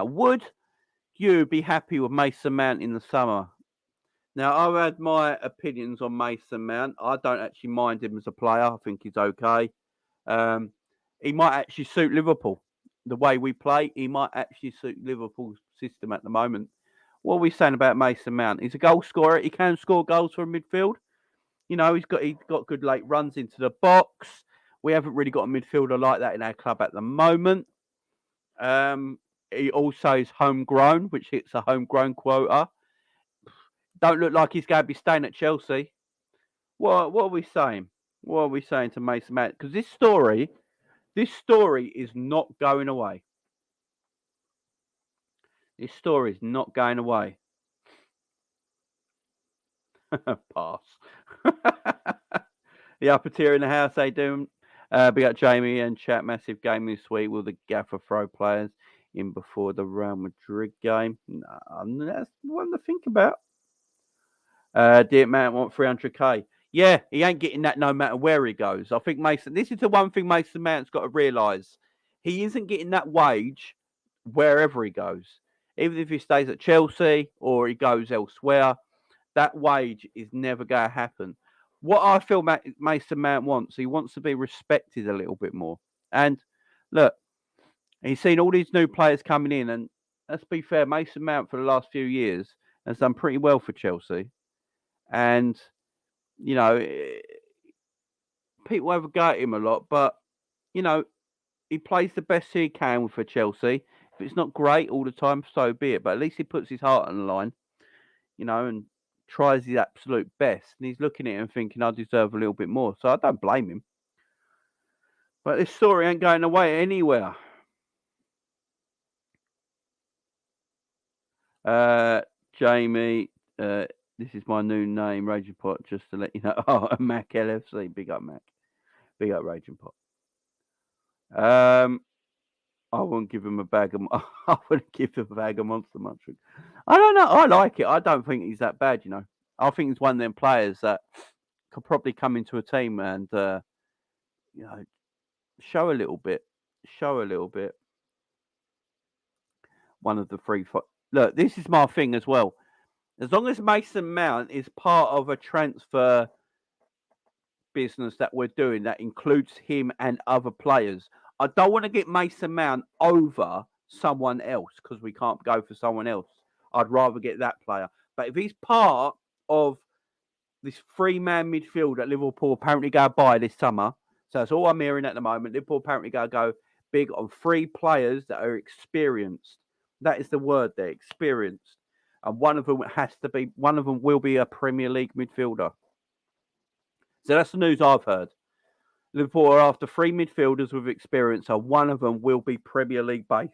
Would you be happy with Mason Mount in the summer? Now, I've had my opinions on Mason Mount. I don't actually mind him as a player. I think he's okay. He might actually suit Liverpool. The way we play, he might actually suit Liverpool's system at the moment. What are we saying about Mason Mount? He's a goal scorer. He can score goals from midfield. You know, he's got good late runs into the box. We haven't really got a midfielder like that in our club at the moment. He also is homegrown, which hits a homegrown quota. Don't look like he's going to be staying at Chelsea. What are we saying? What are we saying to Mason Mount? Because this story is not going away. This story is not going away. Pass. The upper tier in the house, they do. We got Jamie and chat. Massive game this week. Will the gaffer throw players in before the Real Madrid game? No, that's one to think about. Dear man, want 300k. Yeah, he ain't getting that no matter where he goes. I think Mason. This is the one thing Mason Mount's got to realise. He isn't getting that wage wherever he goes. Even if he stays at Chelsea or he goes elsewhere, that wage is never going to happen. What I feel Mason Mount wants, he wants to be respected a little bit more. And look, he's seen all these new players coming in, and let's be fair, Mason Mount for the last few years has done pretty well for Chelsea. And, you know, people have a go at him a lot, but, you know, he plays the best he can for Chelsea. If it's not great all the time, so be it. But at least he puts his heart on the line, you know, and tries his absolute best. And he's looking at it and thinking, I deserve a little bit more. So I don't blame him. But this story ain't going away anywhere. Jamie, this is my new name, Raging Pot, just to let you know. Oh, Mac LFC. Big up, Mac. Big up, Raging Pot. I wouldn't give him a bag of. I wouldn't give him a bag of Monster Munch. I don't know. I like it. I don't think he's that bad. You know, I think he's one of them players that could probably come into a team and you know, show a little bit. One of the three. Look, this is my thing as well. As long as Mason Mount is part of a transfer business that we're doing that includes him and other players. I don't want to get Mason Mount over someone else because we can't go for someone else. I'd rather get that player. But if he's part of this three-man midfield that Liverpool apparently go buy this summer, so that's all I'm hearing at the moment. Liverpool apparently go big on 3 players that are experienced. That is the word there, experienced. And one of them will be a Premier League midfielder. So that's the news I've heard. Liverpool are after 3 midfielders with experience, and one of them will be Premier League based.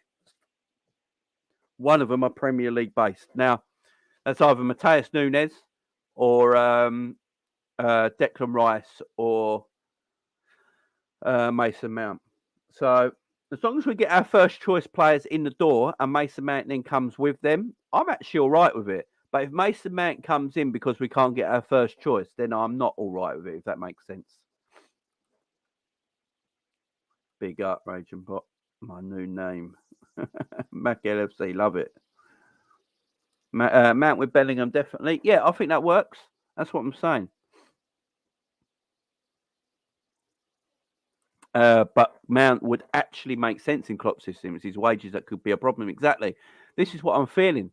One of them are Premier League based. Now, that's either Matheus Nunes or Declan Rice or Mason Mount. So as long as we get our first choice players in the door and Mason Mount then comes with them, I'm actually all right with it. But if Mason Mount comes in because we can't get our first choice, then I'm not all right with it, if that makes sense. Big up, Raging Bot. My new name. Mac LFC, love it. Mount with Bellingham, definitely. Yeah, I think that works. That's what I'm saying. But Mount would actually make sense in Klopp's system. It's his wages that could be a problem. Exactly. This is what I'm feeling.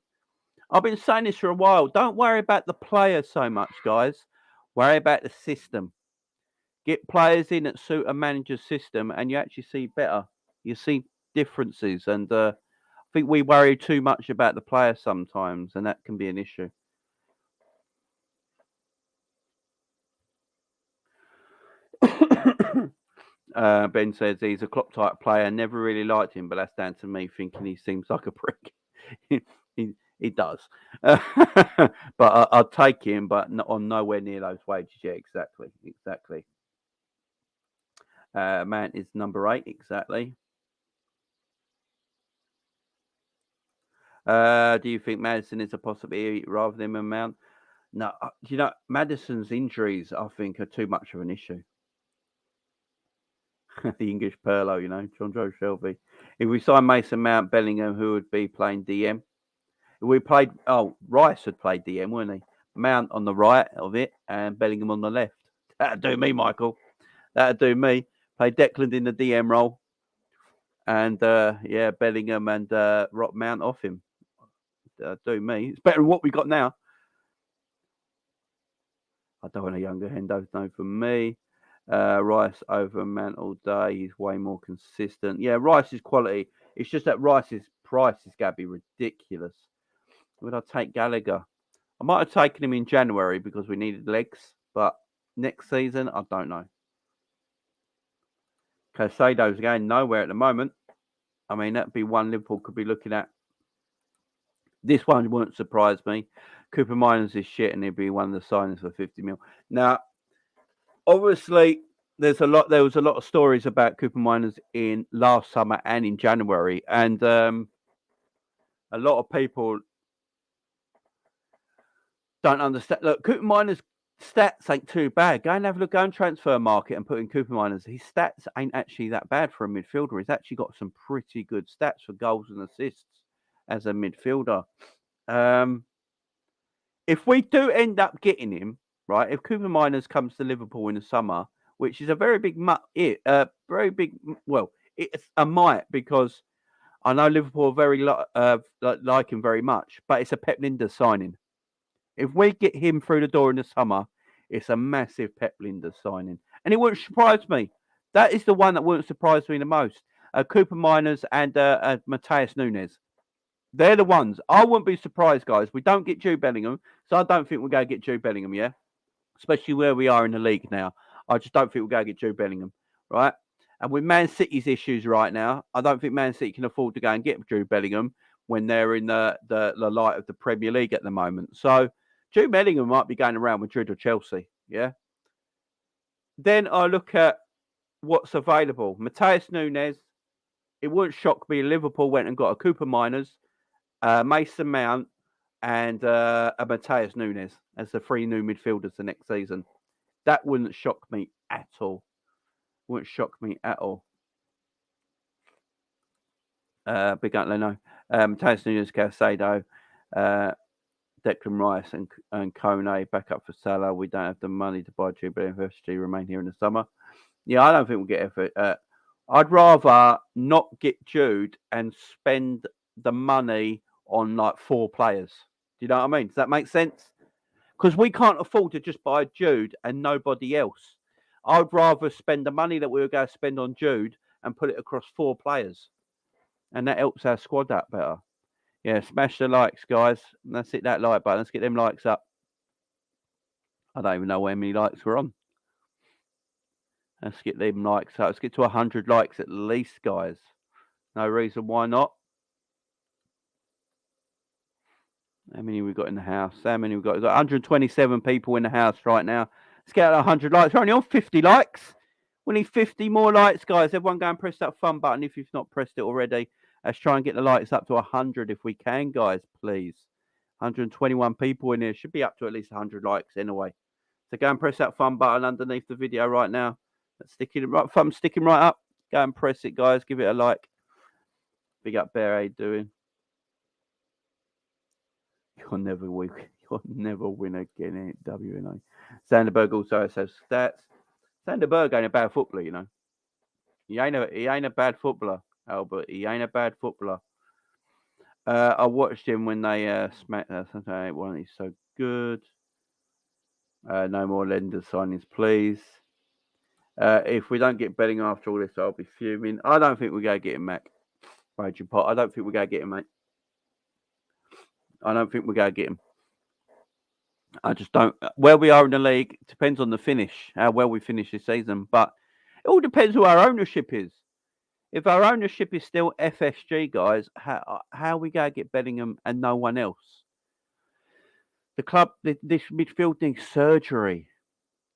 I've been saying this for a while. Don't worry about the player so much, guys. Worry about the system. Get players in that suit a manager's system, and you actually see better. You see differences, and I think we worry too much about the player sometimes, and that can be an issue. Ben says he's a Klopp type player. Never really liked him, but that's down to me thinking he seems like a prick. he does, but I'd take him, but on nowhere near those wages. Yeah, exactly. Mount is number 8, exactly. Do you think Maddison is a possibility rather than a Mount? No, Maddison's injuries, I think, are too much of an issue. The English Perlo, John Joe Shelby. If we sign Mason Mount, Bellingham, who would be playing DM? If we played, Rice would play DM, wouldn't he? Mount on the right of it and Bellingham on the left. That'd do me, Michael. That'd do me. Play Declan in the DM role. And, Bellingham and Rock Mount off him. Do me. It's better than what we got now. I don't want a younger Hendo, no, for me. Rice over Mount all day. He's way more consistent. Yeah, Rice's quality. It's just that Rice's price is going to be ridiculous. Would I take Gallagher? I might have taken him in January because we needed legs, but next season, I don't know. Casado's going nowhere at the moment. I mean, that'd be one Liverpool could be looking at. This one wouldn't surprise me. Cooper Miners is shit, and he'd be one of the signings for 50 mil. Now, obviously, there was a lot of stories about Cooper Miners in last summer and in January, and a lot of people don't understand. Look, Cooper Miners' stats ain't too bad. Go and have a look on transfer market and put in Cooper Miners. His stats ain't actually that bad for a midfielder. He's actually got some pretty good stats for goals and assists as a midfielder. If we do end up getting him, right, if Cooper Miners comes to Liverpool in the summer, which is a very big, it's a might, because I know Liverpool are very like him very much, but it's a Pep Linders signing. If we get him through the door in the summer, it's a massive Pep Linders signing. And it wouldn't surprise me. That is the one that wouldn't surprise me the most. Cooper Miners and Matheus Nunes. They're the ones. I wouldn't be surprised, guys. We don't get Jude Bellingham, so I don't think we're going to get Jude Bellingham, yeah? Especially where we are in the league now. I just don't think we're going to get Jude Bellingham, right? And with Man City's issues right now, I don't think Man City can afford to go and get Jude Bellingham when they're in the light of the Premier League at the moment. So Jude Bellingham might be going around Madrid or Chelsea, yeah? Then I look at what's available. Matheus Nunes. It wouldn't shock me if Liverpool went and got a Cooper Miners, Mason Mount, and a Matheus Nunes as the 3 new midfielders the next season. That wouldn't shock me at all. Wouldn't shock me at all. Big up Leno. Matheus Nunes, Casado, Declan Rice and Kone back up for Salah. We don't have the money to buy Jude Bellingham. FSG remain here in the summer. Yeah, I don't think we'll get I'd rather not get Jude and spend the money on like 4 players. Do you know what I mean? Does that make sense? Because we can't afford to just buy Jude and nobody else. I'd rather spend the money that we were going to spend on Jude and put it across 4 players. And that helps our squad out better. Yeah, smash the likes, guys. Let's hit that like button. Let's get them likes up. I don't even know how many likes we're on. Let's get them likes up. Let's get to 100 likes at least, guys. No reason why not. How many we got in the house? How many we got? We've got 127 people in the house right now. Let's get 100 likes. We're only on 50 likes. We need 50 more likes, guys. Everyone go and press that fun button if you've not pressed it already. Let's try and get the likes up to 100 if we can, guys, please. 121 people in here. Should be up to at least 100 likes anyway. So go and press that fun button underneath the video right now. That's sticking right, thumb sticking right up. Go and press it, guys. Give it a like. Big up, Bear. How you doing? You'll never win again at WNA. Sanderberg also says stats. Sanderberg ain't a bad footballer, you know. He ain't a bad footballer, Albert. He ain't a bad footballer. I watched him when they smacked us. One, he's so good. No more lender signings, please. If we don't get Bellingham after all this, I'll be fuming. I don't think we're going to get him, Mac. Raging Pot. I don't think we're going to get him, mate. I don't think we're going to get him. I just don't. Where we are in the league depends on the finish, how well we finish this season. But it all depends who our ownership is. If our ownership is still FSG, guys, how are we going to get Bellingham and no one else? The club, this midfield needs surgery.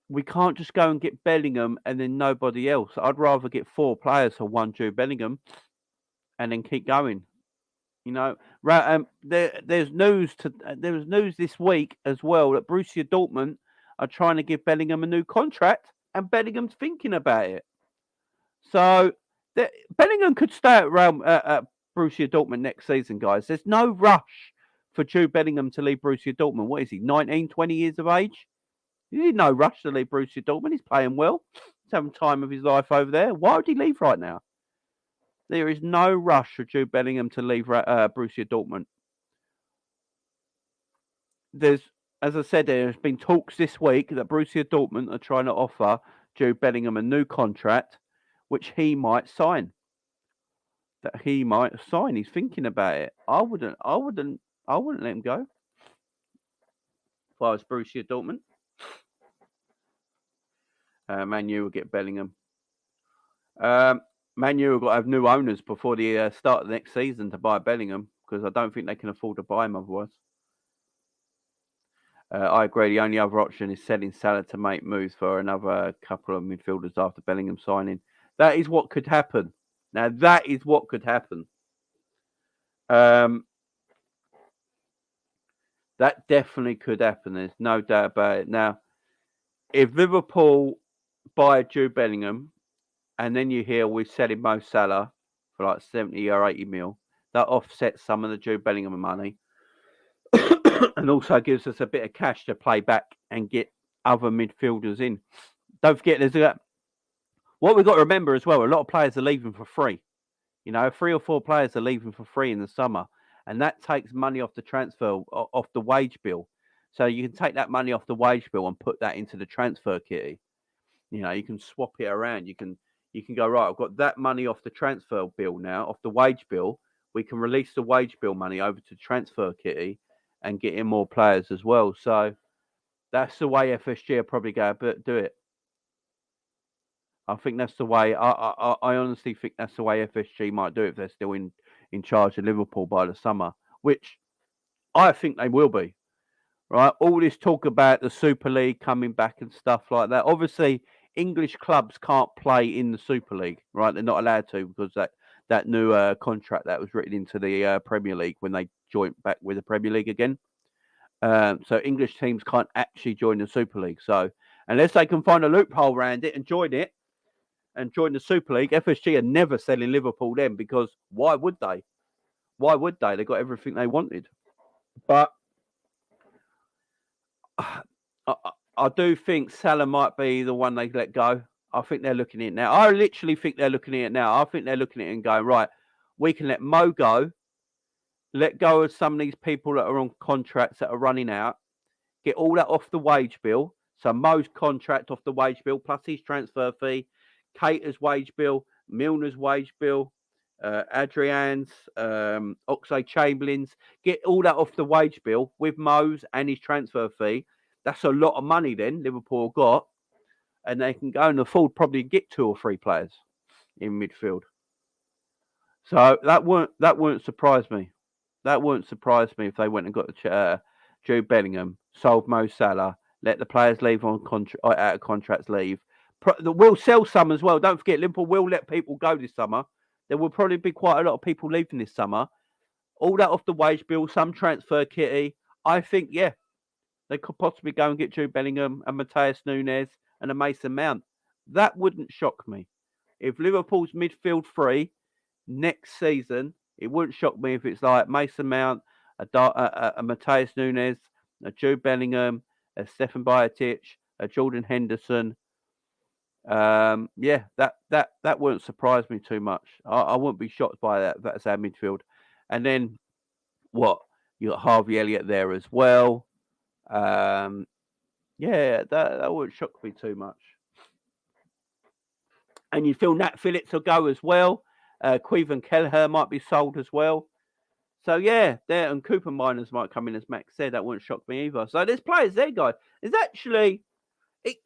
We can't just go and get Bellingham and then nobody else. I'd rather get 4 players for 1 Jude Bellingham and then keep going. You know, there's news this week as well that Borussia Dortmund are trying to give Bellingham a new contract, and Bellingham's thinking about it. So Bellingham could stay around at Borussia Dortmund next season, guys. There's no rush for Jude Bellingham to leave Borussia Dortmund. What is he, 19, 20 years of age? There's no rush to leave Borussia Dortmund. He's playing well. He's having time of his life over there. Why would he leave right now? There is no rush for Jude Bellingham to leave Borussia Dortmund. As I said, there's been talks this week that Borussia Dortmund are trying to offer Jude Bellingham a new contract, which he might sign. He's thinking about it. I wouldn't let him go. If I was Borussia Dortmund, Man U will get Bellingham. Man U have got to have new owners before the start of the next season to buy Bellingham, because I don't think they can afford to buy him otherwise. I agree. The only other option is selling Salah to make moves for another couple of midfielders after Bellingham signing. That is what could happen. Now, that is what could happen. That definitely could happen. There's no doubt about it. Now, if Liverpool buy Jude Bellingham, and then you hear we're selling Mo Salah for like 70 or 80 mil, that offsets some of the Jude Bellingham money. And also gives us a bit of cash to play back and get other midfielders in. Don't forget, what we've got to remember as well, a lot of players are leaving for free. You know, 3 or 4 players are leaving for free in the summer. And that takes money off the transfer, off the wage bill. So you can take that money off the wage bill and put that into the transfer kitty. You know, you can swap it around. You can go, right, I've got that money off the transfer bill now, off the wage bill. We can release the wage bill money over to transfer kitty and get in more players as well. So that's the way FSG are probably going to do it. I think that's the way. I honestly think that's the way FSG might do it if they're still in charge of Liverpool by the summer, which I think they will be. Right? All this talk about the Super League coming back and stuff like that. Obviously, English clubs can't play in the Super League, right? They're not allowed to because that new contract that was written into the Premier League when they joined back with the Premier League again. So English teams can't actually join the Super League. So unless they can find a loophole around it and join it and join the Super League, FSG are never selling Liverpool then, because why would they? Why would they? They got everything they wanted. But I do think Salah might be the one they let go. I think they're looking at it now. I literally think they're looking at it now. I think they're looking at it and going, right, we can let Mo go, let go of some of these people that are on contracts that are running out, get all that off the wage bill. So Mo's contract off the wage bill, plus his transfer fee, Cater's wage bill, Milner's wage bill, Adrian's, Oxlade-Chamberlain's, get all that off the wage bill with Mo's and his transfer fee. That's a lot of money then Liverpool got, and they can go and afford probably get 2 or 3 players in midfield. So that won't surprise me. That won't surprise me if they went and got Jude Bellingham, sold Mo Salah, let the players leave on out of contracts leave. We'll sell some as well. Don't forget, Liverpool will let people go this summer. There will probably be quite a lot of people leaving this summer. All that off the wage bill, some transfer kitty. I think, yeah, they could possibly go and get Jude Bellingham and Matheus Nunes and a Mason Mount. That wouldn't shock me. If Liverpool's midfield free next season, it wouldn't shock me if it's like Mason Mount, a Matheus Nunes, a Jude Bellingham, a Stefan Bajcetic, a Jordan Henderson. Yeah, that wouldn't surprise me too much. I wouldn't be shocked by that. That's our midfield. And then what? You got Harvey Elliott there as well. Yeah, that wouldn't shock me too much. And you feel Nat Phillips will go as well. Queven Kelleher might be sold as well. So yeah, there, and Cooper Miners might come in, as Max said. That wouldn't shock me either. So there's players there, guys. There's actually, it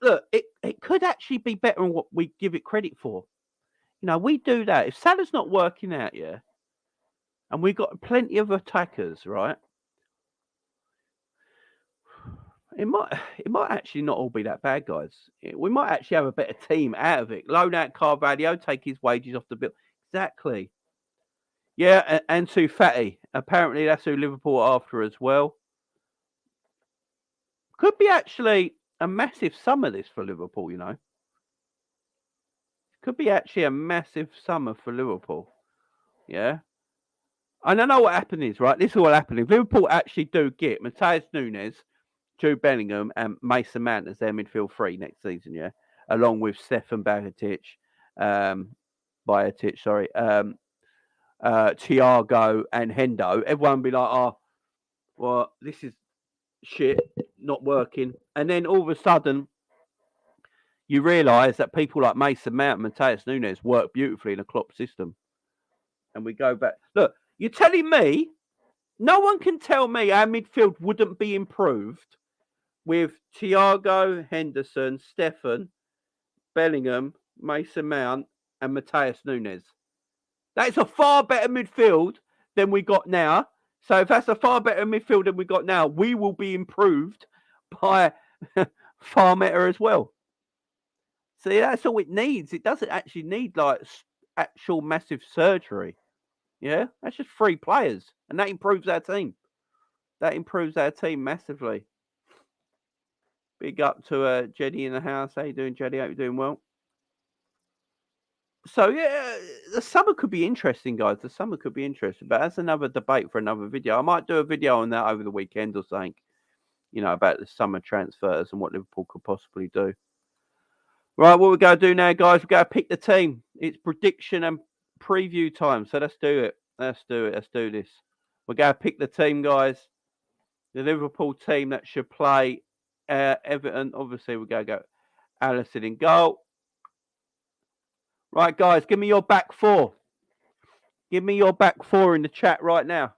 could actually be better than what we give it credit for. You know, we do that. If Salah's not working out, yeah, and we've got plenty of attackers, right? It might actually not all be that bad, guys. We might actually have a better team out of it. Loan out Carvalho, take his wages off the bill. Exactly. Yeah, and Ansu Fati. Apparently, that's who Liverpool are after as well. Could be actually a massive summer this for Liverpool, you know. Could be actually a massive summer for Liverpool. Yeah. And I know what happened is, right? This is what happened. If Liverpool actually do get Matheus Nunes, Jude Bellingham and Mason Mount as their midfield three next season, yeah, along with Stefan Bajcetic, Thiago and Hendo, everyone will be like, oh, well, this is shit, not working. And then all of a sudden, you realise that people like Mason Mount and Matheus Nunes work beautifully in a Klopp system. And we go back. Look, you're telling me, no one can tell me our midfield wouldn't be improved with Thiago, Henderson, Stefan, Bellingham, Mason Mount, and Matheus Nunes. That's a far better midfield than we got now. So if that's a far better midfield than we got now, we will be improved by far better as well. See, that's all it needs. It doesn't actually need like actual massive surgery. Yeah, that's just 3 players, and that improves our team. That improves our team massively. Big up to Jenny in the house. How you doing, Jenny? Hope you're doing well. So yeah, the summer could be interesting, guys. The summer could be interesting, but that's another debate for another video. I might do a video on that over the weekend or something, you know, about the summer transfers and what Liverpool could possibly do. Right, what we're going to do now, guys, we're going to pick the team. It's prediction and preview time, so let's do it. Let's do it. Let's do this. We're going to pick the team, guys. The Liverpool team that should play Everton. Obviously, we're going to go Alisson in goal. Right, guys, give me your back 4. Give me your back 4 in the chat right now.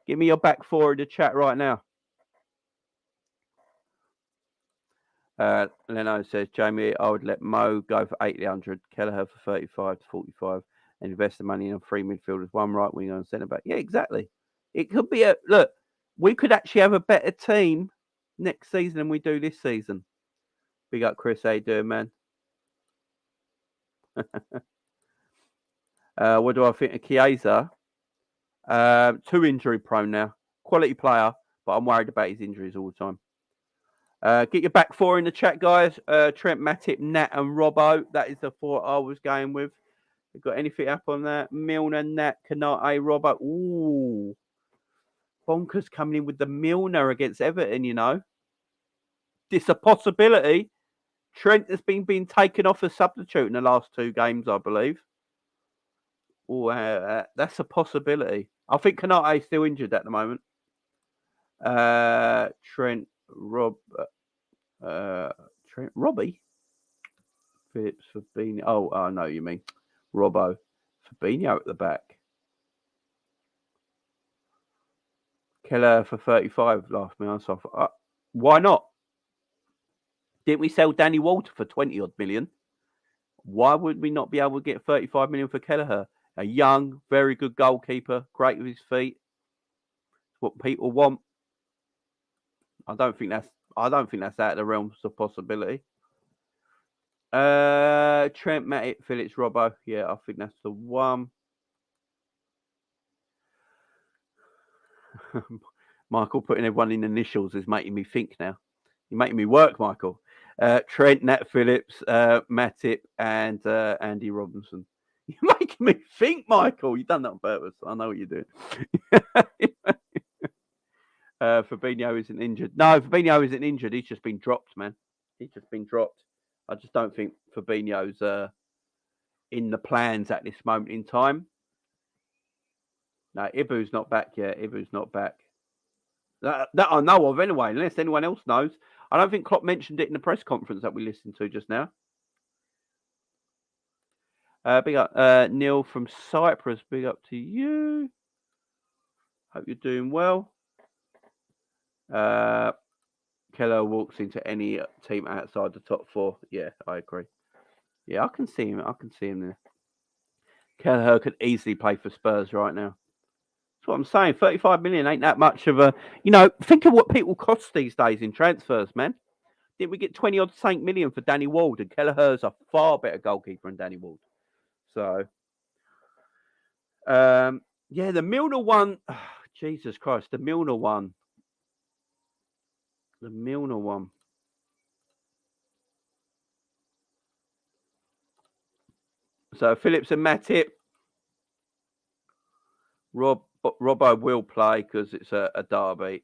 Give me your back 4 in the chat right now. Leno says, Jamie, I would let Mo go for 800, Kelleher for 35 to 45, and invest the money in 3 midfielders, 1 right winger and centre back. Yeah, exactly. It could be look, we could actually have a better team next season than we do this season. Big up, Chris. How you doing, man? What do I think of Chiesa? Too injury prone now. Quality player, but I'm worried about his injuries all the time. Get your back 4 in the chat, guys. Trent, Matip, Nat, and Robbo. That is the 4 I was going with. You got anything up on that? Milner, Nat, Kanate, Robbo. Ooh. Bonkers coming in with the Milner against Everton, you know. It's a possibility. Trent has been taken off as substitute in the last 2 games, I believe. Oh, that's a possibility. I think Kanate is still injured at the moment. Trent, Robbie, Phillips, Fabinho. Oh, I know you mean Robbo, Fabinho at the back. Keller for 35 last me off. Why not? Didn't we sell Danny Walter for 20 odd million? Why would we not be able to get 35 million for Kelleher? A young, very good goalkeeper, great with his feet. What people want. I don't think that's out of the realms of possibility. Trent, Matip, Phillips, Robbo. Yeah, I think that's the one. Michael putting everyone in initials is making me think now. You're making me work, Michael. Trent, Nat Phillips, Matip, and Andy Robinson. You're making me think, Michael. You've done that on purpose. I know what you're doing. Fabinho isn't injured. No, Fabinho isn't injured. He's just been dropped, man. He's just been dropped. I just don't think Fabinho's in the plans at this moment in time. No, Ibu's not back yet. Ibu's not back. That I know of anyway, unless anyone else knows. I don't think Klopp mentioned it in the press conference that we listened to just now. Big up Neil from Cyprus. Big up to you. Hope you're doing well. Keller walks into any team outside the top 4. Yeah, I agree. Yeah, I can see him. I can see him there. Kelleher could easily play for Spurs right now. That's what I'm saying. 35 million ain't that much of a... think of what people cost these days in transfers, man. Didn't we get 20 odd St. million for Danny Ward? And Kelleher's a far better goalkeeper than Danny Ward. So, yeah, the Milner one... Oh, Jesus Christ, the Milner one. The Milner one. So, Phillips and Matip. Robbo will play because it's a derby.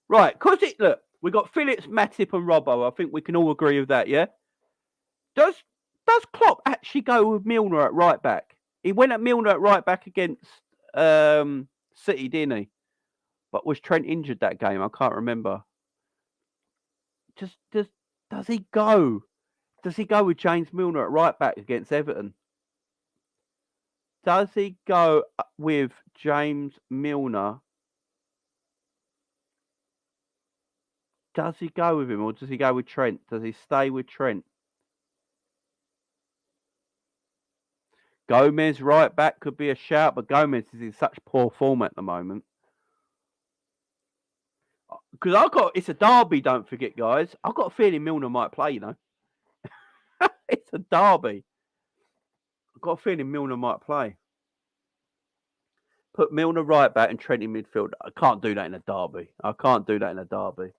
Right, look, we got Phillips, Matip, and Robbo. I think we can all agree with that, yeah? Does Klopp actually go with Milner at right back? He went at Milner at right back against City, didn't he? But was Trent injured that game? I can't remember. Does he go? Does he go with James Milner at right back against Everton? Does he go with James Milner? Does he go with him or does he go with Trent? Does he stay with Trent? Gomez right back could be a shout, but Gomez is in such poor form at the moment. Because it's a derby, don't forget, guys. I've got a feeling Milner might play, It's a derby. I've got a feeling Milner might play. Put Milner right back and Trent in midfield. I can't do that in a derby.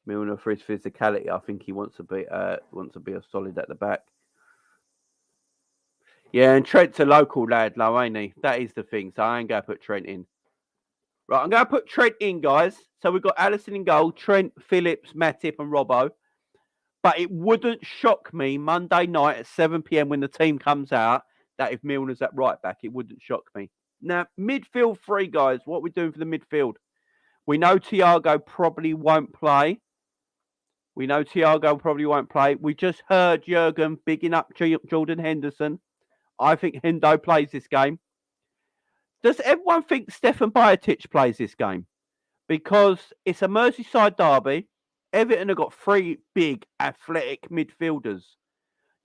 Milner for his physicality, I think he wants to be a solid at the back. Yeah, and Trent's a local lad, though, ain't he? That is the thing. So I ain't going to put Trent in. Right, I'm going to put Trent in, guys. So we've got Alisson in goal, Trent, Phillips, Matip, and Robbo. But it wouldn't shock me Monday night at 7 p.m. when the team comes out that if Milner's at right back, it wouldn't shock me. Now, midfield 3, guys. What are we doing for the midfield? We know Thiago probably won't play. We just heard Jurgen bigging up Jordan Henderson. I think Hendo plays this game. Does everyone think Stefan Bajcetic plays this game? Because it's a Merseyside derby. Everton have got 3 big athletic midfielders.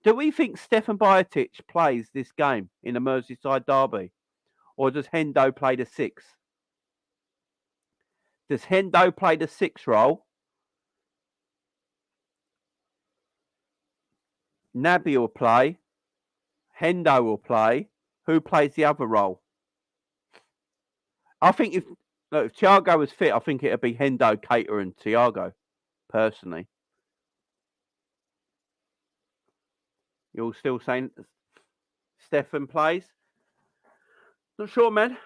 Do we think Stefan Bajcetic plays this game in a Merseyside derby? Or does Hendo play the 6? Does Hendo play the 6 role? Naby will play. Hendo will play. Who plays the other role? I think if Thiago was fit, I think it would be Hendo, Keita, and Thiago, personally. You're still saying Stefan plays? Not sure, man.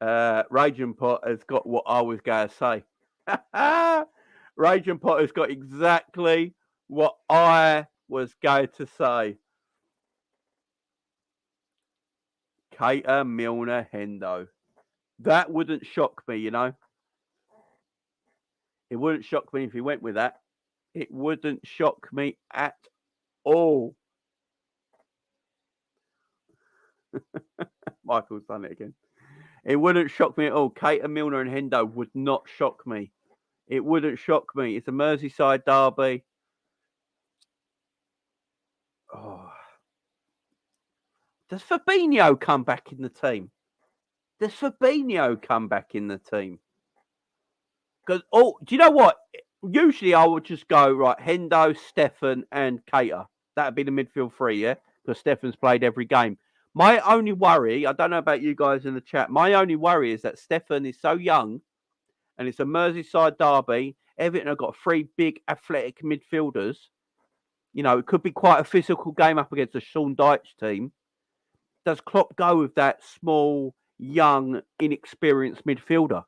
Raging Pot has got what I was going to say. Raging Pot has got exactly what I was going to say. Cater, Milner, Hendo. That wouldn't shock me, you know. It wouldn't shock me if he went with that. It wouldn't shock me at all. Michael's done it again. It wouldn't shock me at all. Cater, Milner and Hendo would not shock me. It wouldn't shock me. It's a Merseyside derby. Oh. Does Fabinho come back in the team? Does Fabinho come back in the team? Because, do you know what? Usually I would just go, right, Hendo, Stefan and Cater. That would be the midfield three, yeah? Because Stefan's played every game. My only worry, I don't know about you guys in the chat, my only worry is that Stefan is so young and it's a Merseyside derby. Everton have got three big athletic midfielders. You know, it could be quite a physical game up against a Sean Dyche team. Does Klopp go with that small, young, inexperienced midfielder?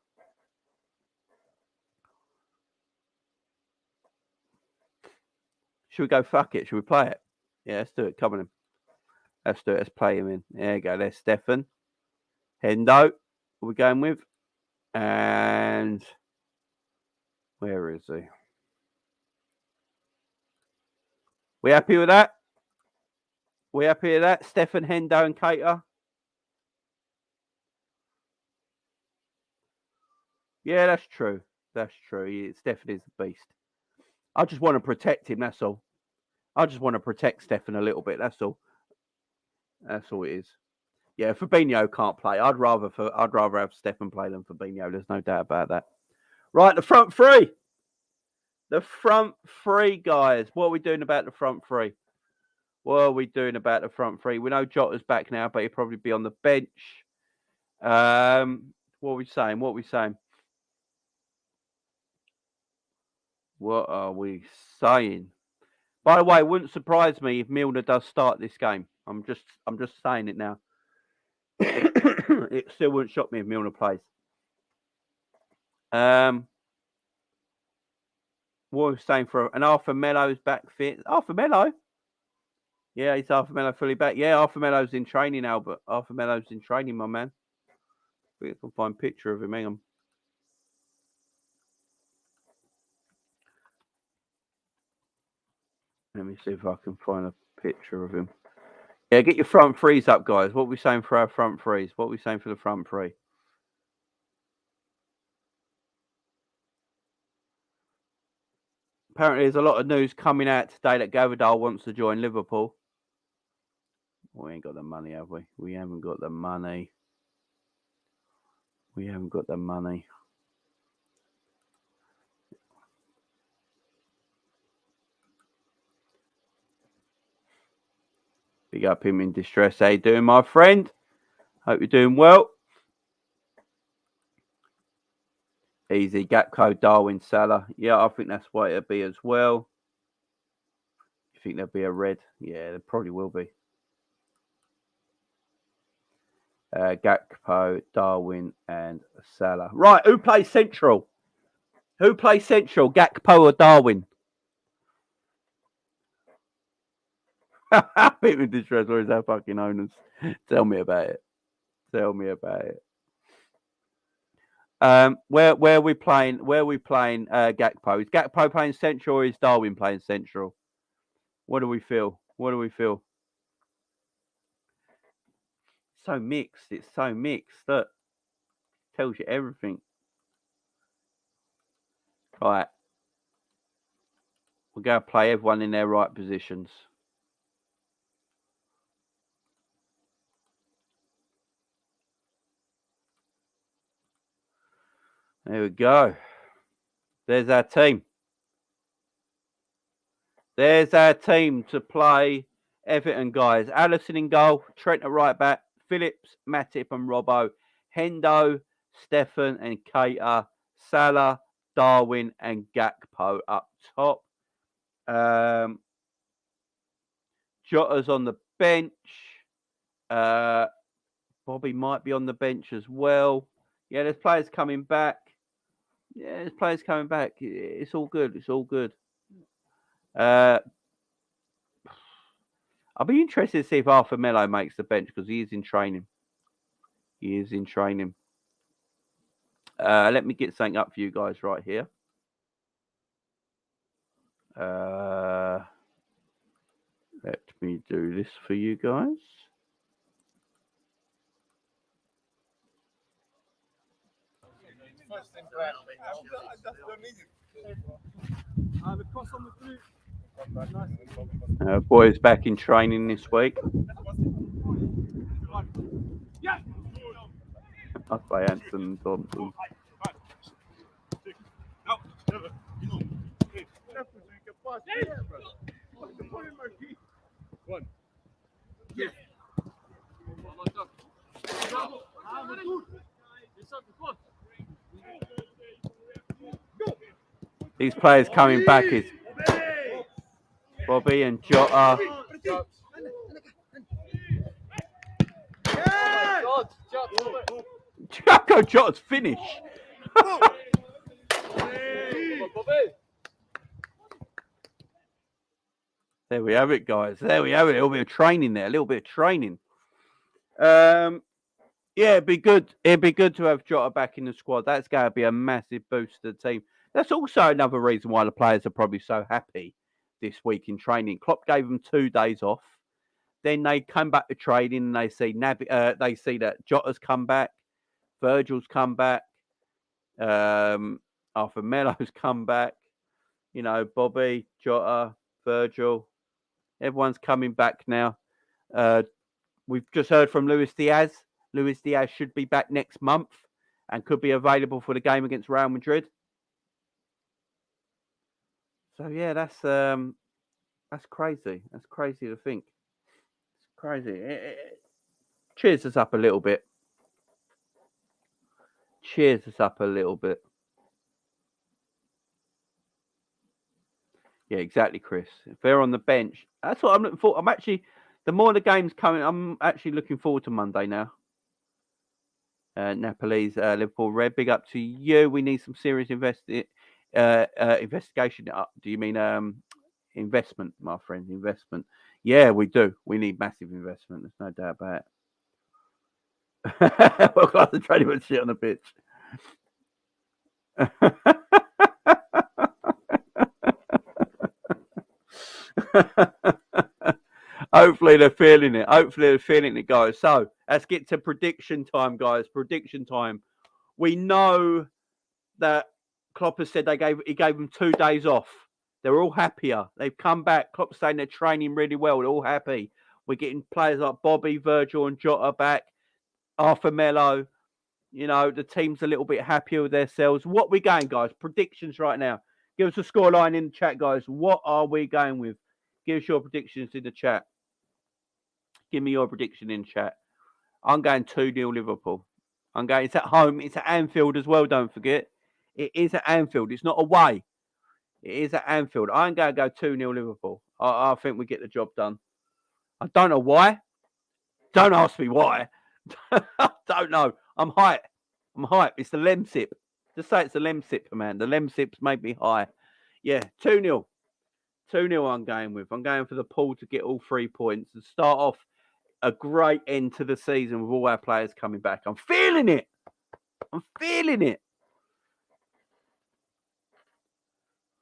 Should we go fuck it? Should we play it? Yeah, let's do it. Come on in. Let's do it. Let's play him in. There you go. There's Stefan. Hendo. What are we going with? And where is he? We happy with that? We happy with that? Stefan, Hendo and Cater? Yeah, that's true. That's true. Stefan is a beast. I just want to protect him, that's all. I just want to protect Stefan a little bit, that's all. That's all it is. Yeah, Fabinho can't play. I'd rather have Stefan play than Fabinho. There's no doubt about that. Right, the front three. The front three, guys. What are we doing about the front three? What are we doing about the front three? We know Jota's back now, but he'll probably be on the bench. What are we saying? What are we saying? What are we saying? By the way, it wouldn't surprise me if Milner does start this game. I'm just saying it now. It still wouldn't shock me if Milner plays. What are we saying for an Arthur Melo's back fit? Arthur Melo? Yeah, he's Arthur Melo fully back. Yeah, Arthur Melo's in training, Albert. Arthur Melo's in training, my man. We can find a picture of him. Hang on. Let me see if I can find a picture of him. Yeah, get your front threes up, guys. What are we saying for our front threes? What are we saying for the front three? Apparently, there's a lot of news coming out today that Gavardal wants to join Liverpool. We ain't got the money, have we? We haven't got the money. We haven't got the money. Big up him in distress. How you doing, my friend? Hope you're doing well. Easy. Gakpo, Darwin, Salah. Yeah, I think that's what it'll be as well. You think there'll be a red? Yeah, there probably will be. Gakpo, Darwin, and Salah. Right, who plays central? Who plays central? Gakpo or Darwin? People in distress. Where is our fucking owners? Tell me about it. Tell me about it. Where are we playing? Where are we playing? Gakpo. Is Gakpo playing central or is Darwin playing central? What do we feel? What do we feel? So mixed. It's so mixed. Look, tells you everything. Right. We're going to play everyone in their right positions. There we go. There's our team. There's our team to play Everton, guys. Allison in goal, Trent at right back, Phillips, Matip and Robbo, Hendo, Stefan and Cater, Salah, Darwin and Gakpo up top. Jota's on the bench. Bobby might be on the bench as well. Yeah, there's players coming back. Yeah, there's players coming back. It's all good. It's all good. I'll be interested to see if Arthur Melo makes the bench because he is in training. He is in training. Let me get something up for you guys right here. Let me do this for you guys. Boys back in training this week. I say Anson Thompson. These players coming back is Bobby and Jota. Jota's finish. There we have it, guys. There we have it. A little bit of training there. A little bit of training. Yeah, it'd be good. It'd be good to have Jota back in the squad. That's going to be a massive boost to the team. That's also another reason why the players are probably so happy this week in training. Klopp gave them 2 days off. Then they come back to training and they see that Jota's come back, Virgil's come back, Arthur Melo's come back. You know, Bobby, Jota, Virgil, everyone's coming back now. We've just heard from Luis Diaz. Luis Diaz should be back next month and could be available for the game against Real Madrid. So yeah, that's crazy. That's crazy to think. It's crazy. It cheers us up a little bit. Cheers us up a little bit. Yeah, exactly, Chris. If they're on the bench, that's what I'm looking for. The more the game's coming, I'm actually looking forward to Monday now. Napoli's Liverpool Red. Big up to you. We need some serious investigation. Do you mean investment, my friend? Investment. Yeah, we do. We need massive investment. There's no doubt about it. We'll concentrate on shit on the pitch. Hopefully they're feeling it. Hopefully they're feeling it, guys. So let's get to prediction time, guys. Prediction time. We know that Klopp has said he gave them 2 days off. They're all happier. They've come back. Klopp's saying they're training really well. They're all happy. We're getting players like Bobby, Virgil, and Jota back. Arthur Melo. You know, the team's a little bit happier with themselves. What we going, guys? Predictions right now. Give us a scoreline in the chat, guys. What are we going with? Give us your predictions in the chat. Give me your prediction in chat. I'm going 2-0 Liverpool. It's at home. It's at Anfield as well, don't forget. It is at Anfield. It's not away. It is at Anfield. I'm going to go 2-0 Liverpool. I think we get the job done. I don't know why. Don't ask me why. I don't know. I'm hype. It's the Lemsip. Just say it's the Lemsip, man. The Lemsips make me high. Yeah, 2-0. 2-0 I'm going with. I'm going for the Pool to get all 3 points and start off a great end to the season with all our players coming back. I'm feeling it.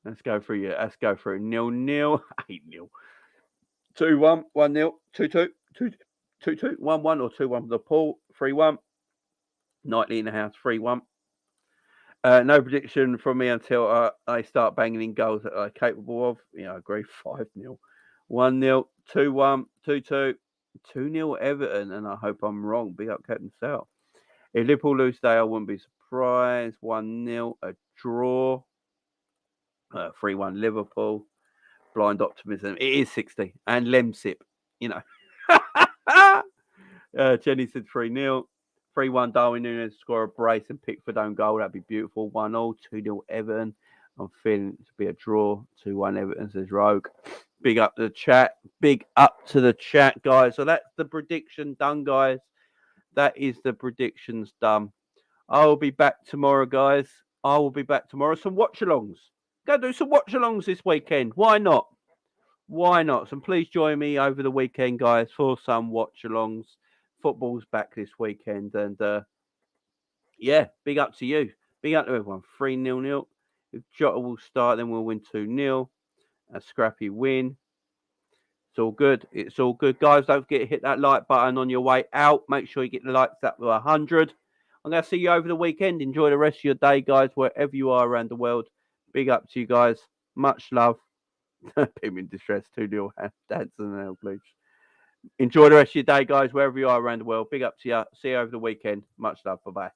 Let's go through 0-0, 8-0, 2-1, 1-0, 2-2, 2-2, 1-1 or 2-1 for the Pool, 3-1. Nightly in the house, 3-1. No prediction from me until I start banging in goals that I'm capable of. Yeah, I agree. 5-0, 1-0, 2-1, 2-2, 2-0 Everton, and I hope I'm wrong. Big up Captain Sal. If Liverpool lose today, I wouldn't be surprised. 1-0, a draw. 3-1 Liverpool. Blind optimism. It is 60. And Lemsip, you know. Jenny said 3-0. 3-1 Darwin Núñez score a brace and Pickford own goal. That'd be beautiful. 1-0. 2-0 Everton. I'm feeling it to be a draw. 2-1 Everton, says Rogue. Big up to the chat. Big up to the chat, guys. So that's the prediction done, guys. That is the predictions done. I will be back tomorrow, guys. I will be back tomorrow. Some watch-alongs. Go do some watch-alongs this weekend. Why not? Why not? So please join me over the weekend, guys, for some watch-alongs. Football's back this weekend. And, yeah, big up to you. Big up to everyone. 3-0. If Jota will start, then we'll win 2-0. A scrappy win. It's all good. It's all good. Guys, don't forget to hit that like button on your way out. Make sure you get the likes up to 100. I'm going to see you over the weekend. Enjoy the rest of your day, guys, wherever you are around the world. Big up to you guys. Much love. People in distress. 2-0. Danson now, please. Enjoy the rest of your day, guys, wherever you are around the world. Big up to you. See you over the weekend. Much love. Bye-bye.